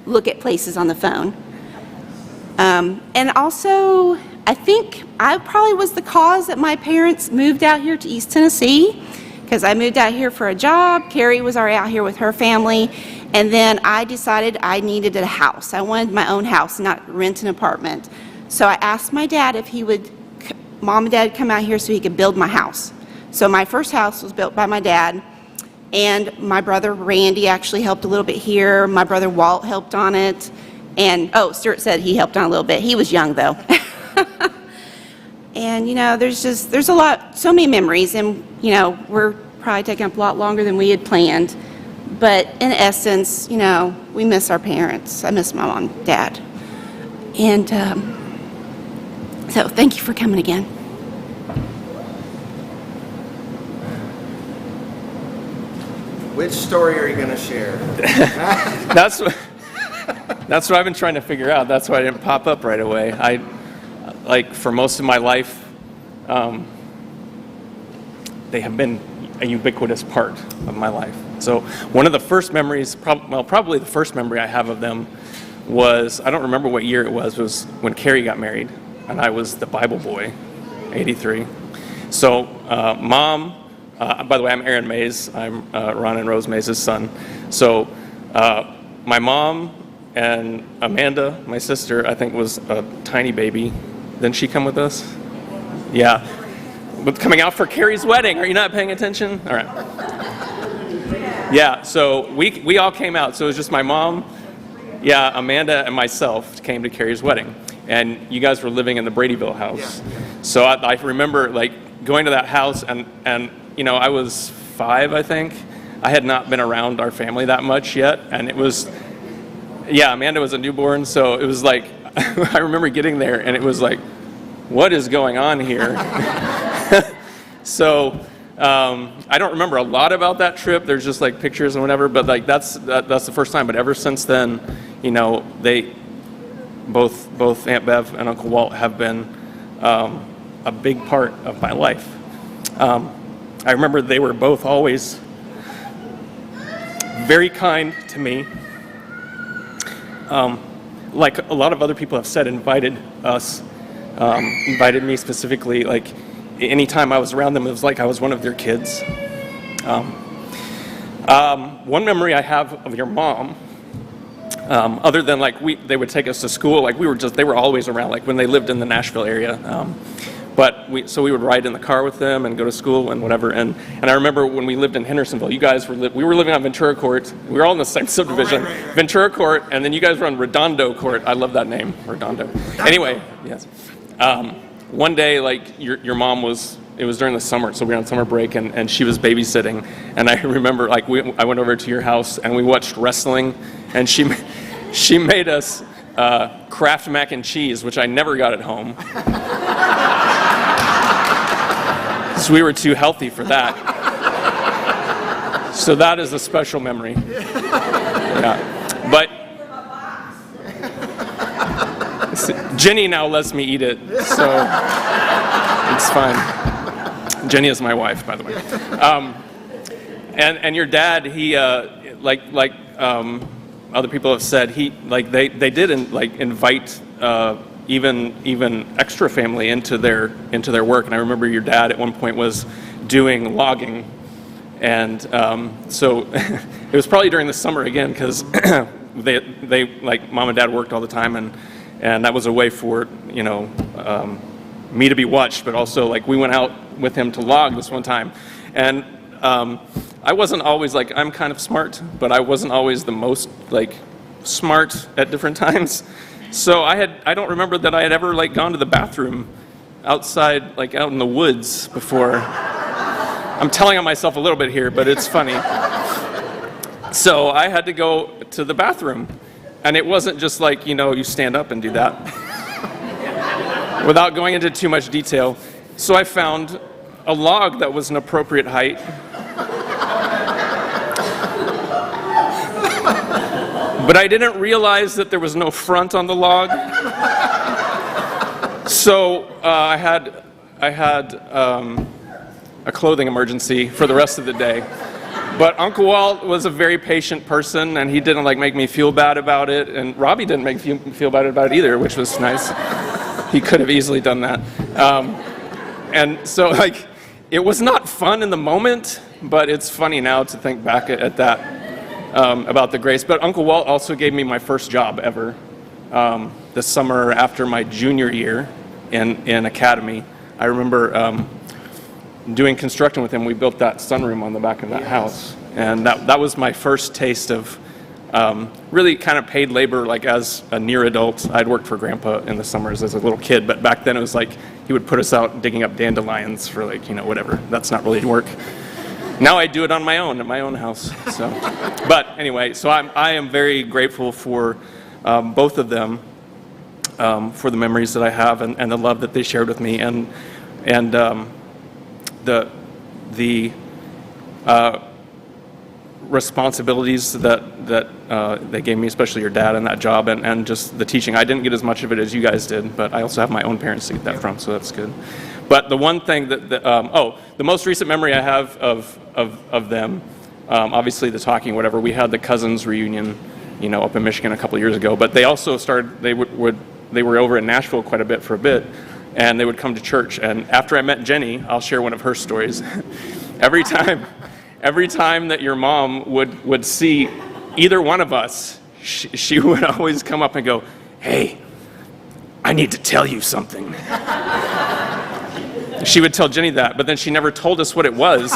look at places on the phone. And also, I think I probably was the cause that my parents moved out here to East Tennessee, because I moved out here for a job. Carrie was already out here with her family. And then I decided I needed a house. I wanted my own house, not rent an apartment. So I asked my dad if he would Mom and Dad come out here so he could build my house. So my first house was built by my dad, and my brother Randy actually helped a little bit here. My brother Walt helped on it. And, oh, Stuart said he helped on a little bit. He was young, though. And, there's a lot, so many memories, and, we're probably taking up a lot longer than we had planned. But in essence, we miss our parents. I miss my mom and dad. And so thank you for coming again. Which story are you going to share? That's what I've been trying to figure out. That's why I didn't pop up right away. For most of my life, they have been a ubiquitous part of my life. So one of the first memories, probably the first memory I have of them was, I don't remember what year it was when Carrie got married, and I was the Bible boy, 83. So Mom, by the way, I'm Aaron Mays. I'm Ron and Rose Mays' son. So my mom and Amanda, my sister, I think was a tiny baby. Didn't she come with us? Yeah. But coming out for Carrie's wedding. Are you not paying attention? All right. Yeah, so we all came out. So it was just my mom, Amanda, and myself came to Carrie's wedding. And you guys were living in the Bradyville house. Yeah. So I remember going to that house, and I was 5, I think. I had not been around our family that much yet, and it was, Amanda was a newborn, so it was I remember getting there, and it was what is going on here? So I don't remember a lot about that trip. There's just pictures and whatever, but that's the first time. But ever since then, they both Aunt Bev and Uncle Walt have been a big part of my life. I remember they were both always very kind to me. Like a lot of other people have said, invited me specifically. Anytime I was around them, it was like I was one of their kids. One memory I have of your mom, other than they would take us to school, they were always around, when they lived in the Nashville area. But we would ride in the car with them and go to school and whatever. And I remember when we lived in Hendersonville, you guys we were living on Ventura Court. We were all in the same subdivision, right. Ventura Court, and then you guys were on Redondo Court. I love that name, Redondo. Anyway, yes. One day, your mom it was during the summer, so we were on summer break, and she was babysitting. And I remember, I went over to your house, and we watched wrestling, and she made us Kraft mac and cheese, which I never got at home. So we were too healthy for that. So that is a special memory. Yeah. But Jenny now lets me eat it, so it's fine. Jenny is my wife, by the way. And your dad, he other people have said, they did invite even extra family into their work. And I remember your dad at one point was doing logging, and so it was probably during the summer again, because they mom and dad worked all the time, and that was a way for me to be watched, but also we went out with him to log this one time, and I wasn't always I'm kind of smart, but I wasn't always the most smart at different times. So I don't remember that I had ever gone to the bathroom outside, out in the woods before. I'm telling on myself a little bit here, but it's funny. So I had to go to the bathroom, and it wasn't just you stand up and do that. Without going into too much detail. So I found a log that was an appropriate height. But I didn't realize that there was no front on the log. So I had a clothing emergency for the rest of the day. But Uncle Walt was a very patient person, and he didn't make me feel bad about it. And Robbie didn't make me feel bad about it either, which was nice. He could have easily done that. And so it was not fun in the moment, but it's funny now to think back at that. About the grace. But Uncle Walt also gave me my first job ever. The summer after my junior year in academy, I remember doing construction with him. We built that sunroom on the back of that house, and that was my first taste of really kind of paid labor, like as a near adult. I'd worked for Grandpa in the summers as a little kid, but back then it was like he would put us out digging up dandelions for like, whatever. That's not really work. Now I do it on my own, at my own house. So, but anyway, so I am very grateful for both of them, for the memories that I have and the love that they shared with me, and the responsibilities that they gave me, especially your dad and that job, and just the teaching. I didn't get as much of it as you guys did, but I also have my own parents to get that from, so that's good. But the one thing the most recent memory I have of them, obviously the talking, whatever, we had the cousins reunion, up in Michigan a couple of years ago, but they also started, they were over in Nashville quite a bit for a bit, and they would come to church, and after I met Jenny, I'll share one of her stories. Every time that your mom would see either one of us, she would always come up and go, "Hey, I need to tell you something." She would tell Jenny that, but then she never told us what it was.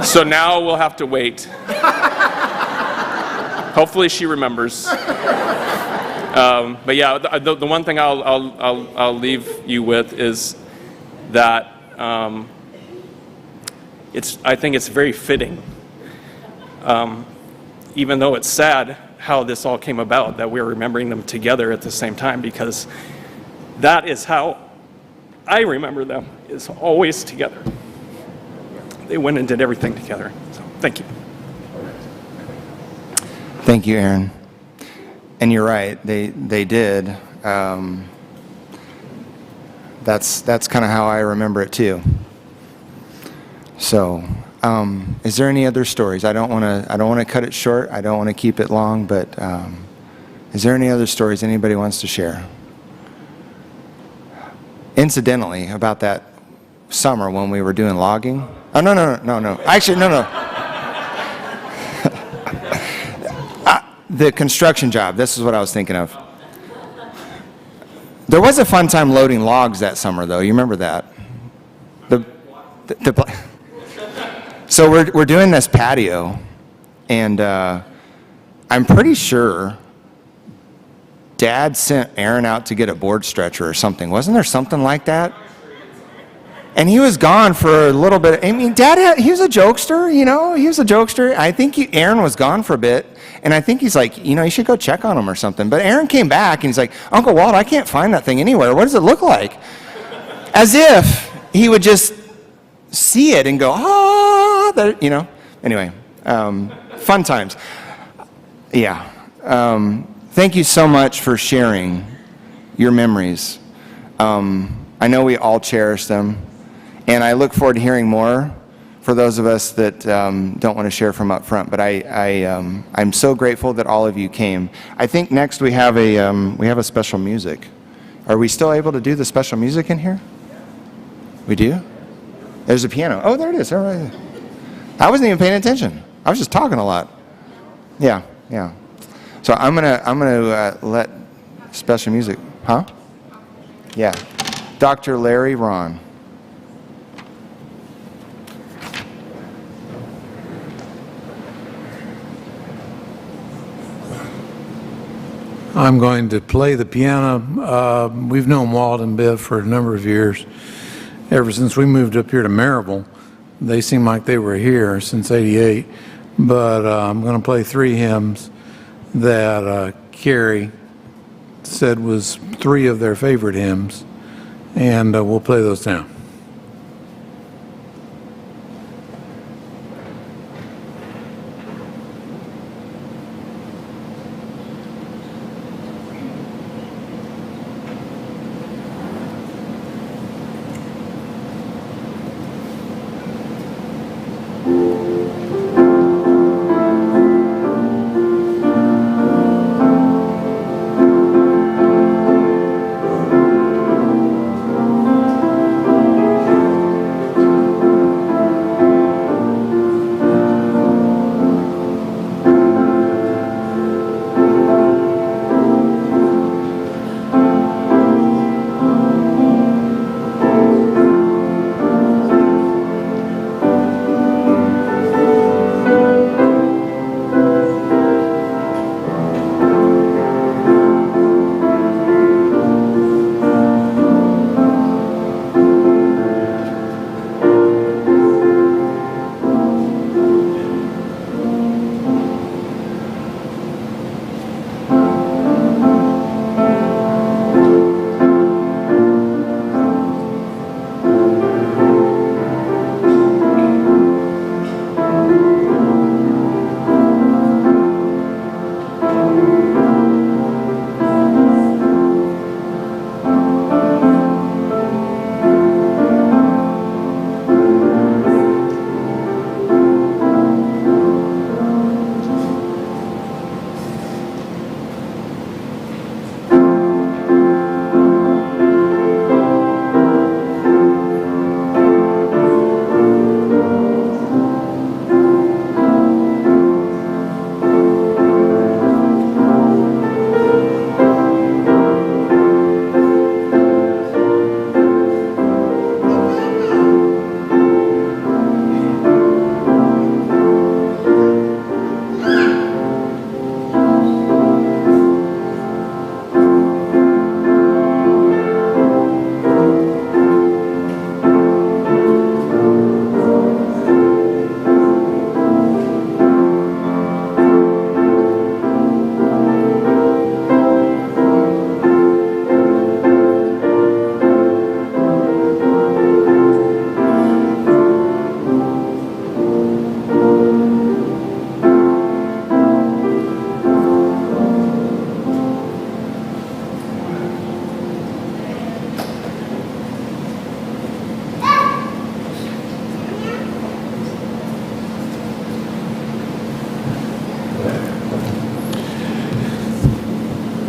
So now we'll have to wait. Hopefully she remembers. But yeah, the one thing I'll leave you with is that I think it's very fitting, even though it's sad how this all came about, that we're remembering them together at the same time, because that is how I remember them, is always together. They went and did everything together. So thank you. Thank you, Aaron. And you're right, they did. That's kind of how I remember it too. So, is there any other stories? I don't want to cut it short. I don't want to keep it long. But is there any other stories anybody wants to share? Incidentally, about that summer when we were doing logging. Oh no. Actually, no. The construction job. This is what I was thinking of. There was a fun time loading logs that summer, though. You remember that? So we're doing this patio, and I'm pretty sure Dad sent Aaron out to get a board stretcher or something. Wasn't there something like that? And he was gone for a little bit. I mean, Dad, he was a jokester, He was a jokester. I think Aaron was gone for a bit, and I think he's like, you should go check on him or something. But Aaron came back, and he's like, "Uncle Walt, I can't find that thing anywhere. What does it look like?" As if he would just see it and go, there, Anyway, fun times. Yeah. Thank you so much for sharing your memories. I know we all cherish them, and I look forward to hearing more for those of us that don't want to share from up front. But I'm so grateful that all of you came. I think next we have a special music. Are we still able to do the special music in here? We do? There's a piano. Oh, there it is. All right. I wasn't even paying attention. I was just talking a lot. Yeah. So I'm gonna let special music. Huh? Yeah. Dr. Larry Ron. I'm going to play the piano. We've known Walt and Bev for a number of years. Ever since we moved up here to Maryville, they seem like they were here since '88. But I'm going to play 3 hymns that Carrie said was 3 of their favorite hymns, and we'll play those now.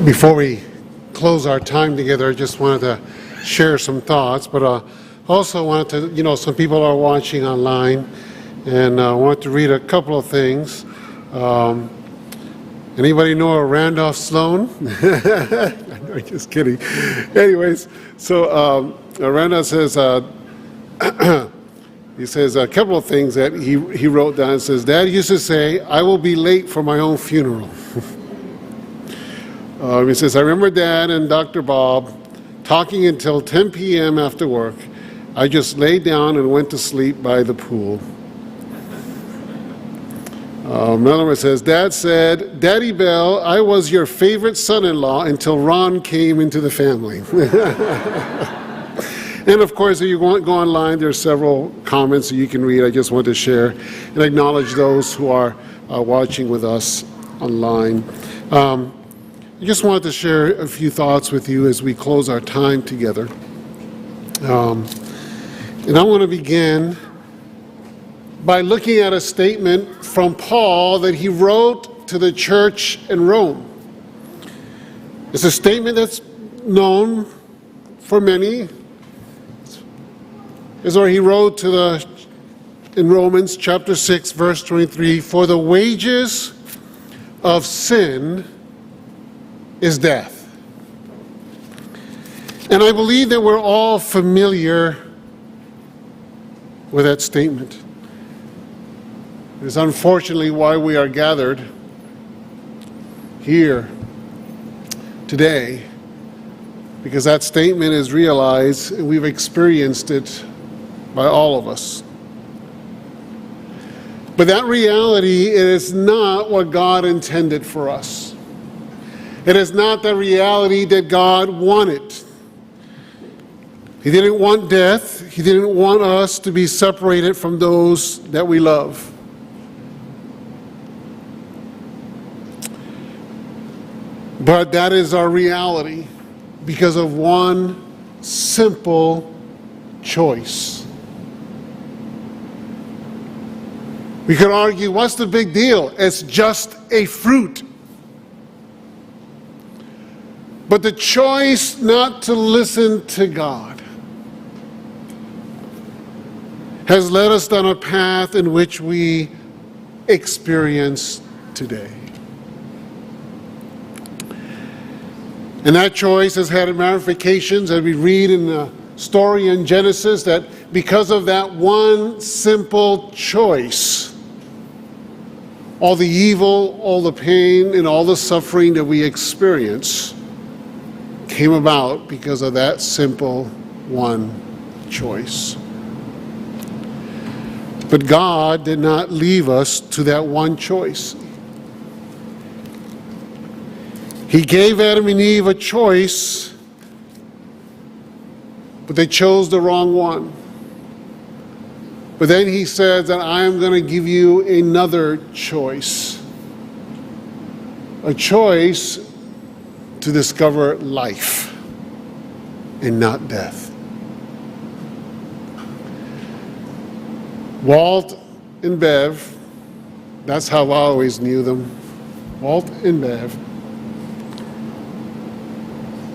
Before we close our time together, I just wanted to share some thoughts, but also wanted to, some people are watching online, and I want to read a couple of things. Anybody know a Randolph Sloan? I'm just kidding. Anyways, so Randolph says, he says a couple of things that he wrote down. It says, Dad used to say, I will be late for my own funeral. He says, I remember Dad and Dr. Bob talking until 10 p.m. after work. I just laid down and went to sleep by the pool. Another one says, Dad said, Daddy Bell, I was your favorite son-in-law until Ron came into the family. And of course, if you go online, there are several comments that you can read. I just want to share and acknowledge those who are watching with us online. I just wanted to share a few thoughts with you as we close our time together. And I want to begin by looking at a statement from Paul that he wrote to the church in Rome. It's a statement that's known for many. It's where he wrote in Romans chapter 6, verse 23, for the wages of sin is death. And I believe that we're all familiar with that statement. It's unfortunately why we are gathered here today, because that statement is realized and we've experienced it by all of us. But that reality is not what God intended for us. It is not the reality that God wanted. He didn't want death. He didn't want us to be separated from those that we love. But that is our reality because of one simple choice. We could argue, what's the big deal? It's just a fruit. But the choice not to listen to God has led us down a path in which we experience today. And that choice has had ramifications, as we read in the story in Genesis, that because of that one simple choice, all the evil, all the pain, and all the suffering that we experience came about because of that simple one choice. But God did not leave us to that one choice. He gave Adam and Eve a choice, but they chose the wrong one. But then he said that I am going to give you another choice. A choice to discover life and not death. Walt and Bev, that's how I always knew them. Walt and Bev,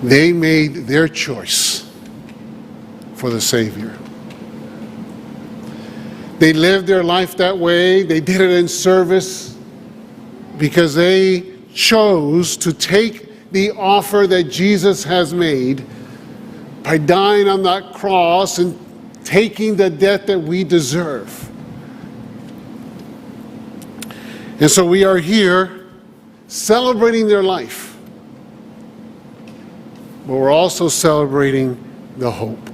they made their choice for the Savior. They lived their life that way. They did it in service because they chose to take the offer that Jesus has made by dying on that cross and taking the death that we deserve. And so we are here celebrating their life, but we're also celebrating the hope.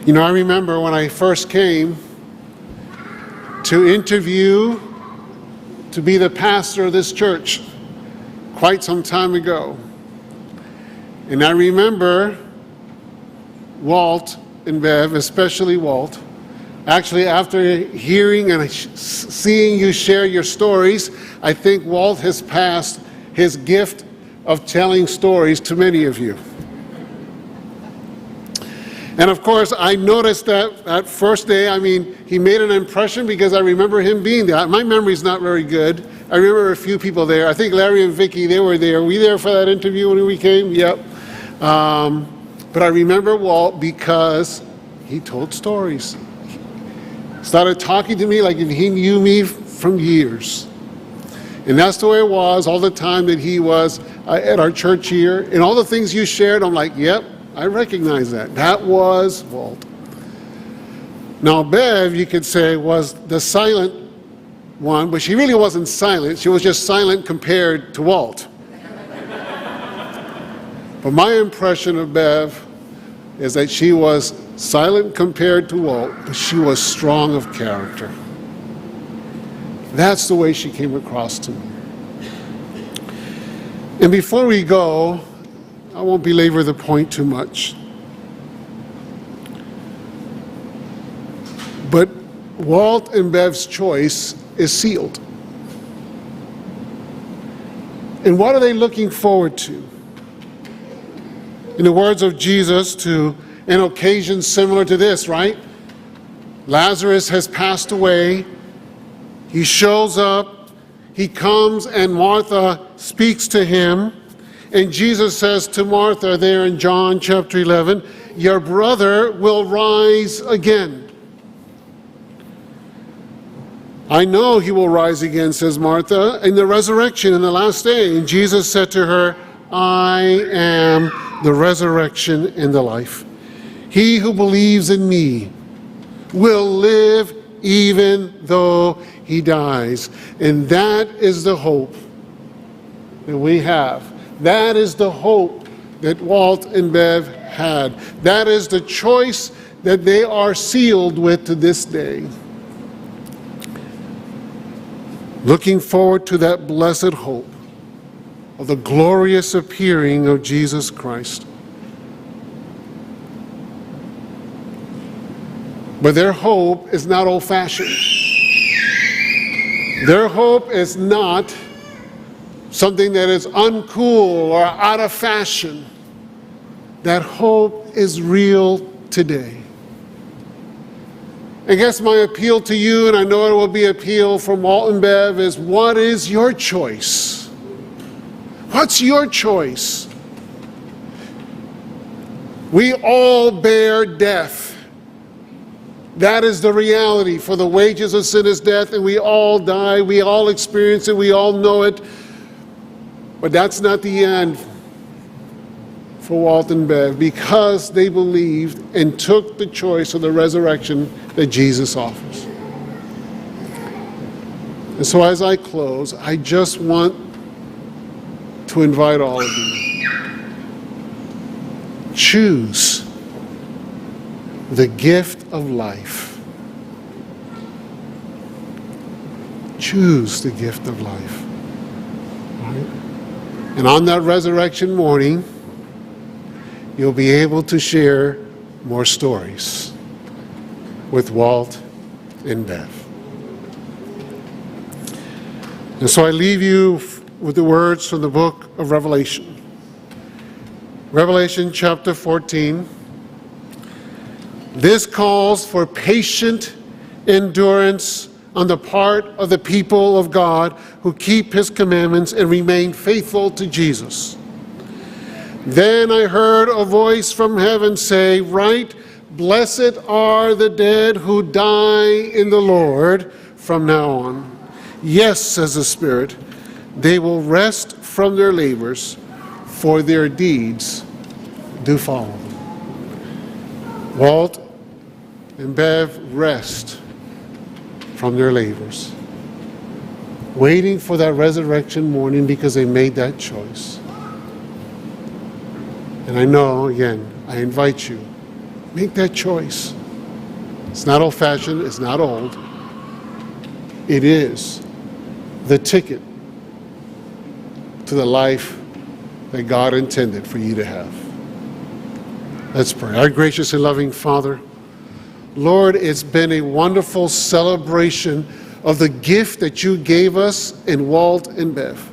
You know, I remember when I first came to interview to be the pastor of this church quite some time ago. And I remember Walt and Bev, especially Walt, actually after hearing and seeing you share your stories, I think Walt has passed his gift of telling stories to many of you. And of course, I noticed that first day, he made an impression because I remember him being there. My memory's not very good, I remember a few people there. I think Larry and Vicky, they were there. Were you there for that interview when we came? Yep. But I remember Walt because he told stories. Started talking to me like if he knew me from years. And that's the way it was all the time that he was at our church here. And all the things you shared, I'm like, yep, I recognize that. That was Walt. Now, Bev, you could say, was the silent one, but she really wasn't silent. She was just silent compared to Walt. But my impression of Bev is that she was silent compared to Walt, but she was strong of character. That's the way she came across to me. And before we go, I won't belabor the point too much. But Walt and Bev's choice is sealed. And what are they looking forward to? In the words of Jesus, to an occasion similar to this, right? Lazarus has passed away. He shows up. He comes and Martha speaks to him. And Jesus says to Martha there in John chapter 11, your brother will rise again. I know he will rise again, says Martha, in the resurrection in the last day. And Jesus said to her, I am the resurrection and the life. He who believes in me will live even though he dies. And that is the hope that we have. That is the hope that Walt and Bev had. That is the choice that they are sealed with to this day. Looking forward to that blessed hope of the glorious appearing of Jesus Christ. But their hope is not old-fashioned. Their hope is not something that is uncool or out of fashion. That hope is real today. I guess my appeal to you, and I know it will be appeal from Walt and Bev, is what is your choice? What's your choice? We all bear death. That is the reality. For the wages of sin is death, and we all die. We all experience it. We all know it. But that's not the end for Walt and Bev, because they believed and took the choice of the resurrection that Jesus offers. And so as I close, I just want to invite all of you. Choose the gift of life. Choose the gift of life. Right? And on that resurrection morning, you'll be able to share more stories with Walt and Bev. And so I leave you with the words from the book of Revelation. Revelation chapter 14. This calls for patient endurance on the part of the people of God who keep his commandments and remain faithful to Jesus. Then I heard a voice from heaven say, write, blessed are the dead who die in the Lord from now on. Yes, says the Spirit, they will rest from their labors, for their deeds do follow them. Walt and Bev rest from their labors, waiting for that resurrection morning because they made that choice. And I know, again, I invite you, make that choice. It's not old-fashioned, it's not old. It is the ticket to the life that God intended for you to have. Let's pray. Our gracious and loving Father, Lord, it's been a wonderful celebration of the gift that you gave us in Walt and Bev,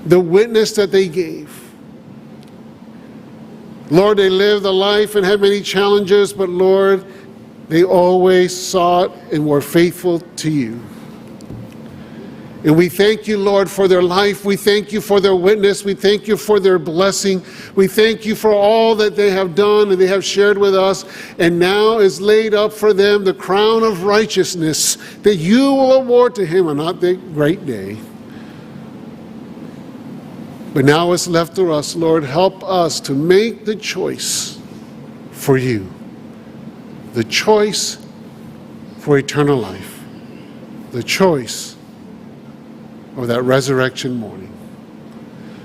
the witness that they gave. Lord, they lived a life and had many challenges, but Lord, they always sought and were faithful to you. And we thank you, Lord, for their life. We thank you for their witness. We thank you for their blessing. We thank you for all that they have done and they have shared with us. And now is laid up for them the crown of righteousness that you will award to him on that great day. But now it's left to us, Lord, help us to make the choice for you. The choice for eternal life. The choice of that resurrection morning.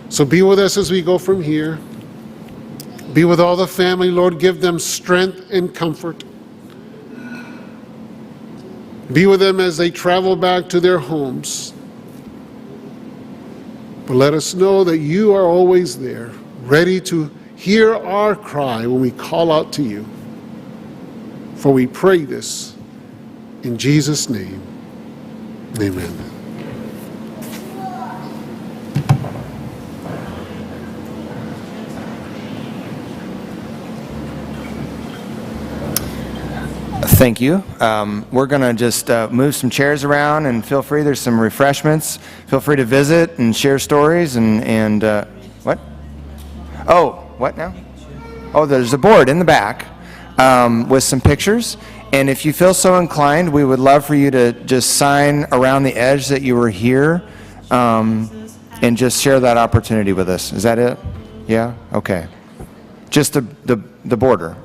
So be with us as we go from here. Be with all the family, Lord. Give them strength and comfort. Be with them as they travel back to their homes. But let us know that you are always there, ready to hear our cry when we call out to you. For we pray this in Jesus' name. Amen. Thank you. We're going to just move some chairs around, and feel free. There's some refreshments. Feel free to visit and share stories. And what? Oh, what now? Oh, there's a board in the back with some pictures. And if you feel so inclined, we would love for you to just sign around the edge that you were here and just share that opportunity with us. Is that it? Yeah? Okay. Just the border.